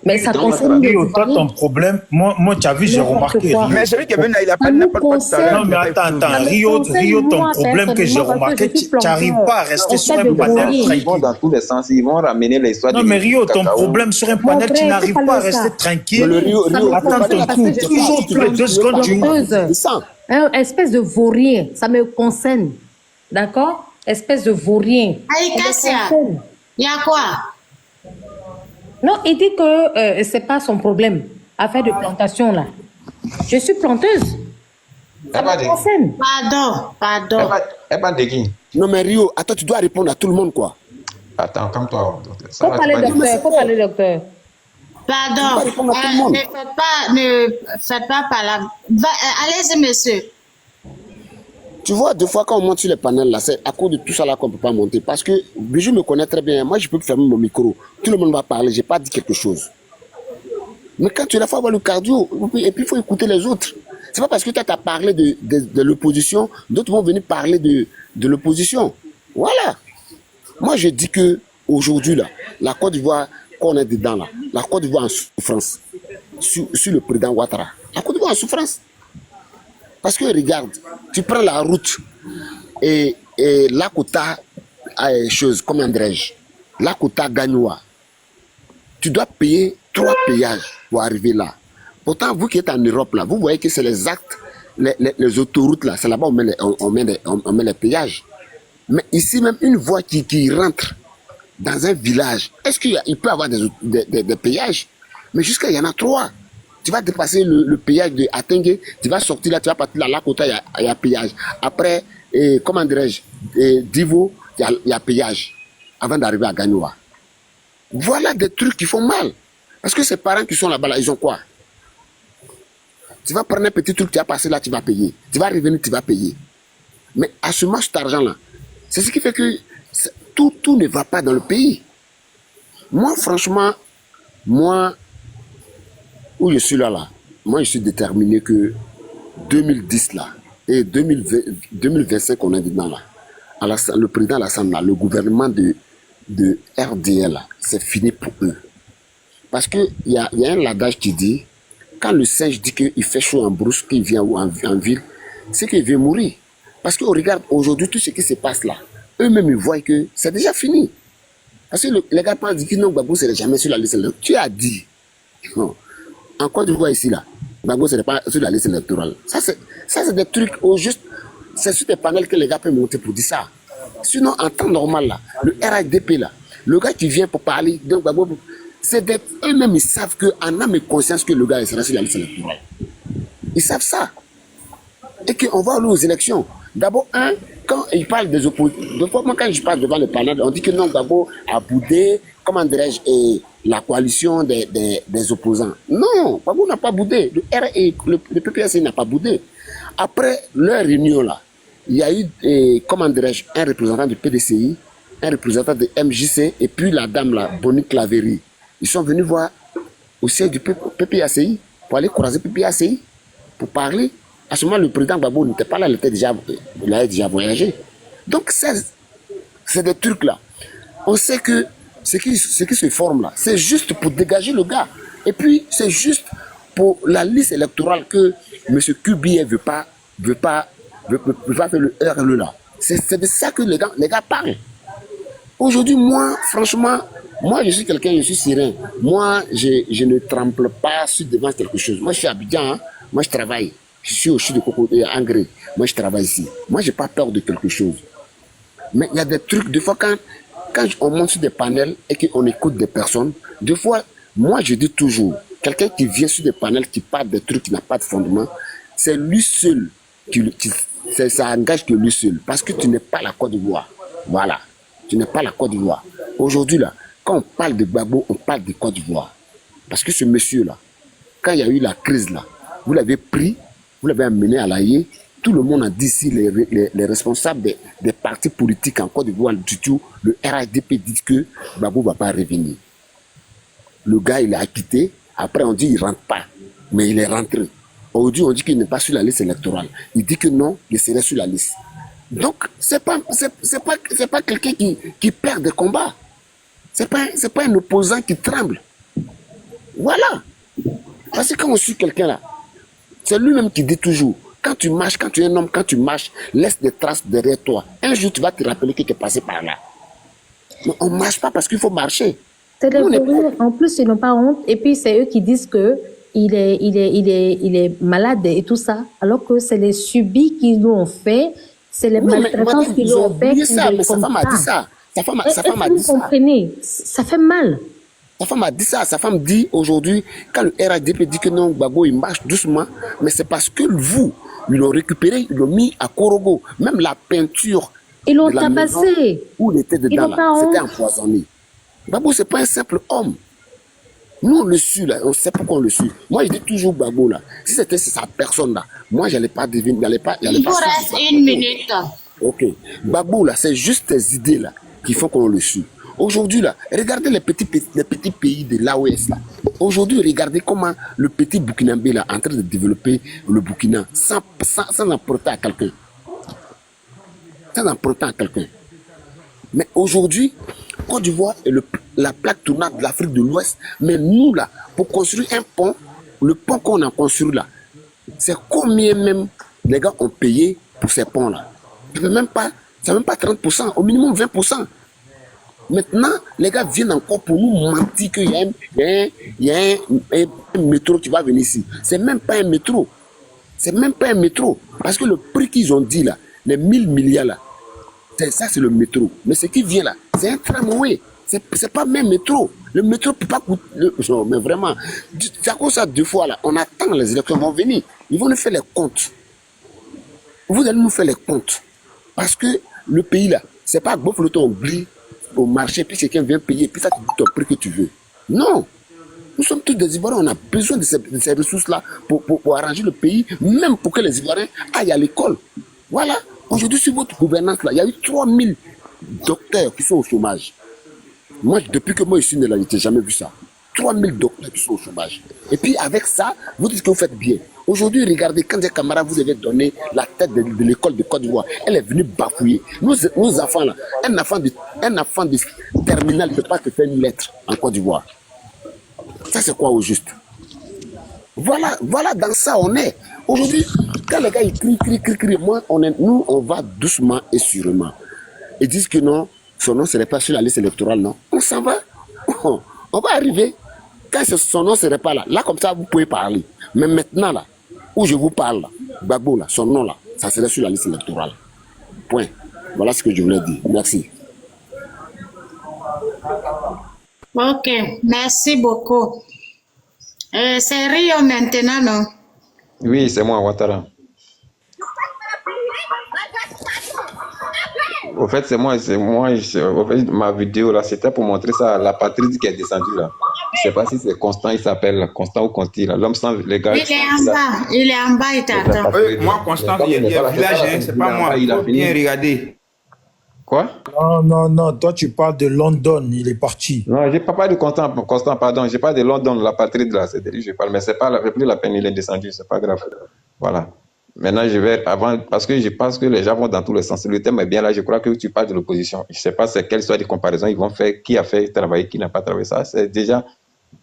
Mais ça concerne toi, ton problème, moi tu as vu, j'ai remarqué. Mais celui qui est venu, il a pas de Non, mais attends, Rio, ton problème que j'ai remarqué, tu n'arrives pas à rester sur un panel. Ils vont dans tous les sens, ils vont ramener l'histoire. Non, mais Rio, ton problème sur un panel, tu n'arrives pas à rester tranquille. Attends ton tour, toujours tous les 2 secondes, tu une espèce de vaurien, ça me concerne. D'accord? Espèce de vaurien. Aïe, Kassia, il y a quoi? Non, il dit que c'est pas son problème, affaire de plantation là. Je suis planteuse. Ça me concerne. Pardon. Elle parle de qui? Non, mais Rio, attends, tu dois répondre à tout le monde, quoi. Attends, comme toi. Faut parler, docteur. Pardon. Ne faites pas par là. Allez-y, monsieur. Tu vois, des fois, quand on monte sur les panels, là, c'est à cause de tout ça là qu'on ne peut pas monter. Parce que Bijou me connaît très bien. Moi, je peux fermer mon micro. Tout le monde va parler. Je n'ai pas dit quelque chose. Mais quand tu es là, il faut avoir le cardio. Et puis, il faut écouter les autres. C'est pas parce que tu as parlé de l'opposition, d'autres vont venir parler de l'opposition. Voilà. Moi, je dis que aujourd'hui là, la Côte d'Ivoire, qu'on est dedans, là, la Côte d'Ivoire en souffrance. Sur le président Ouattara. La Côte d'Ivoire en souffrance. Parce que regarde, tu prends la route et Lakota a chose, comment dirais-je, Lakota Gagnoua. Tu dois payer 3 péages pour arriver là. Pourtant, vous qui êtes en Europe, là, vous voyez que c'est les actes, les autoroutes, là, c'est là-bas on met les péages. Mais ici, même une voie qui rentre dans un village, est-ce qu'il peut y avoir des péages? Mais jusqu'à il y en a 3. Tu vas dépasser le péage de Atengue, tu vas sortir là, tu vas partir là, là, côté, il y a péage. Après, comment dirais-je, Divo, il y a péage avant d'arriver à Ganoua. Voilà des trucs qui font mal. Parce que ces parents qui sont là-bas, là, ils ont quoi? Tu vas prendre un petit truc, tu vas passer là, tu vas payer. Tu vas revenir, tu vas payer. Mais assumons cet argent-là. C'est ce qui fait que tout ne va pas dans le pays. Moi, franchement, moi, où je suis là, moi, je suis déterminé que 2010 là, et 2025, on est dedans là, le président Alassane là, le gouvernement de RDL là, c'est fini pour eux. Parce qu'il y a un adage qui dit, quand le singe dit qu'il fait chaud en brousse, qu'il vient en ville, c'est qu'il veut mourir. Parce qu'on regarde aujourd'hui tout ce qui se passe là. Eux-mêmes, ils voient que c'est déjà fini. Parce que les gars pensent que non, Gbagbo ne serait jamais sur la liste électorale. Tu as dit. Non. En Côte d'Ivoire ici, là, Gbagbo ne serait pas sur la liste électorale. Ça, c'est des trucs au juste. C'est sur des panels que les gars peuvent monter pour dire ça. Sinon, en temps normal, là, le RHDP, là, le gars qui vient pour parler, donc Gbagbo, eux-mêmes, ils savent qu'en âme et conscience que le gars sera sur la liste électorale. Ils savent ça. Et qu'on va aller aux élections. D'abord, quand ils parlent des opposants, quand je parle devant le panel, on dit que non, Gbagbo a boudé, comment dirais-je, la coalition des opposants. Non, Gbagbo n'a pas boudé. Le PPSI n'a pas boudé. Après leur réunion là, il y a eu, comment dirais-je, un représentant du PDCI, un représentant de MJC, et puis la dame là, Bonnie Claverie. Ils sont venus voir au siège du PPACI pour aller croiser PPACI, pour parler. À ce moment, le président Gbagbo n'était pas là, il avait déjà voyagé. Donc, c'est des trucs là. On sait que ce qui se forme là, c'est juste pour dégager le gars. Et puis, c'est juste pour la liste électorale que M. Kubier veut pas faire le RLE là. C'est de ça que les gars parlent. Aujourd'hui, moi, franchement, moi, je suis quelqu'un, je suis serein. Moi, je ne tremble pas devant quelque chose. Moi, je suis à Abidjan, hein. Moi, je travaille. Je suis au CHU de Coco et Angré. Moi, je travaille ici. Moi, je n'ai pas peur de quelque chose. Mais il y a des trucs, des fois, quand on monte sur des panels et qu'on écoute des personnes, des fois, moi, je dis toujours, quelqu'un qui vient sur des panels, qui parle des trucs qui n'ont pas de fondement, c'est lui seul, ça engage que lui seul. Parce que tu n'es pas la Côte d'Ivoire. Voilà. Tu n'es pas la Côte d'Ivoire. Aujourd'hui, là, quand on parle de Gbagbo, on parle de Côte d'Ivoire. Parce que ce monsieur-là, quand il y a eu la crise, là, vous l'avez pris, vous l'avez amené à l'AIE, tout le monde a dit ici, les responsables des partis politiques en Côte d'Ivoire, du tout, le RHDP dit que Gbagbo ne va pas revenir. Le gars, il a quitté, après on dit qu'il ne rentre pas, mais il est rentré. Aujourd'hui, on dit qu'il n'est pas sur la liste électorale. Il dit que non, il serait sur la liste. Donc, c'est pas quelqu'un qui perd des combats. C'est pas un opposant qui tremble. Voilà. Parce que quand on suit quelqu'un là, c'est lui-même qui dit toujours, quand tu marches, quand tu es un homme, quand tu marches, laisse des traces derrière toi. Un jour, tu vas te rappeler que tu es passé par là. Mais on ne marche pas parce qu'il faut marcher. C'est des fourrures. En plus, ils n'ont pas honte. Et puis, c'est eux qui disent qu'il est malade et tout ça. Alors que c'est les subis qu'ils nous ont fait. C'est les maltraitances qu'ils nous ont fait. Ça, mais sa femme a dit ça. Sa femme a dit ça. Vous comprenez, ça fait mal. Sa femme a dit ça. Sa femme dit aujourd'hui, quand le RHDP dit que non, Gbagbo, il marche doucement, mais c'est parce que vous, ils l'ont récupéré, ils l'ont mis à Korogo. Même la peinture. Ils l'ont tabassé. Où il était dedans, c'était empoisonné. Gbagbo, ce n'est pas un simple homme. Nous, on le suit, là. On sait pourquoi on le suit. Moi, je dis toujours Gbagbo, là. Si c'était sa personne, là, moi, je n'allais pas deviner. Il vous reste 1 minute. Ok. Gbagbo, là, c'est juste tes idées, là, qui font qu'on le suit. Aujourd'hui, là, regardez les petits pays de l'AOS, là. Aujourd'hui, regardez comment le petit Burkinabé, là, est en train de développer le Burkina sans emprunter à quelqu'un. Sans emprunter à quelqu'un. Mais aujourd'hui, Côte d'Ivoire est la plaque tournante de l'Afrique de l'Ouest. Mais nous, là, pour construire un pont, le pont qu'on a construit là, c'est combien même les gars ont payé pour ces ponts-là? C'est même pas 30%, au minimum 20%. Maintenant, les gars viennent encore pour nous mentir qu'il y a un métro qui va venir ici. C'est même pas un métro. C'est même pas un métro. Parce que le prix qu'ils ont dit là, les 1000 milliards là, ça c'est le métro. Mais ce qui vient là, c'est un tramway. C'est pas même métro. Le métro ne peut pas coûter. Non, mais vraiment, c'est à cause de ça, 2 fois là, on attend les élections vont venir. Ils vont nous faire les comptes. Vous allez nous faire les comptes. Parce que le pays là, c'est pas Gbagbo le temps oublie au marché, puis quelqu'un vient payer, puis ça te dit ton prix que tu veux. Non. Nous sommes tous des Ivoiriens, on a besoin de ces ressources-là pour arranger le pays, même pour que les Ivoiriens aillent à l'école. Voilà. Aujourd'hui, sur votre gouvernance-là, il y a eu 3000 docteurs qui sont au chômage. Moi, depuis que moi je suis né là, je n'ai jamais vu ça. 3000 docteurs qui sont au chômage. Et puis avec ça, vous dites que vous faites bien. Aujourd'hui, regardez, quand des camarades vous avez donné la tête de l'école de Côte d'Ivoire, elle est venue bafouiller. Nos enfants là, un enfant de terminale ne peut pas te faire une lettre en Côte d'Ivoire. Ça c'est quoi au juste? Voilà, dans ça on est. Aujourd'hui, quand les gars ils crient, moi, nous on va doucement et sûrement. Ils disent que non, son nom ne serait pas sur la liste électorale, non. On s'en va. On va arriver. Quand son nom ne serait pas là, là comme ça vous pouvez parler. Mais maintenant là, où je vous parle, là, Gbagbo là, son nom là, ça serait sur la liste électorale. Point. Voilà ce que je voulais dire. Merci. Ok, merci beaucoup. C'est Rio maintenant, non? Oui, c'est moi, Ouattara. Au fait, c'est moi. Au fait, ma vidéo là, c'était pour montrer ça à la patrie qui est descendue là. Je ne sais pas si c'est Constant, il s'appelle Constant ou Conti là. L'homme sans les gars. Il est en bas, il t'attend. Moi, Constant, il est village, c'est pas moi. Il faut bien regarder. Quoi? Non, toi tu parles de London, il est parti. Non, j'ai pas parlé de Constant, pardon. J'ai pas de London, la patrie de la CDI, je parle, mais c'est pas plus la peine, il est descendu, c'est pas grave. Voilà. Maintenant, parce que je pense que les gens vont dans tous les sens. Le thème est bien là, je crois que tu parles de l'opposition. Je sais pas quelle soit des comparaisons ils vont faire, qui a fait travailler, qui n'a pas travaillé. Ça, c'est déjà,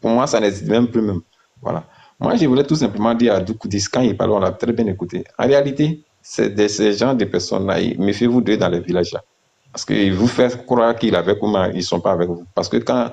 pour moi, ça n'existe même plus même. Voilà. Moi, je voulais tout simplement dire à Doukoudis, quand il parle, on l'a très bien écouté. En réalité, c'est de ces gens de personnes-là, méfiez-vous d'eux dans les villages là. Parce qu'ils vous font croire qu'ils sont avec vous, mais ils ne sont pas avec vous. Parce que quand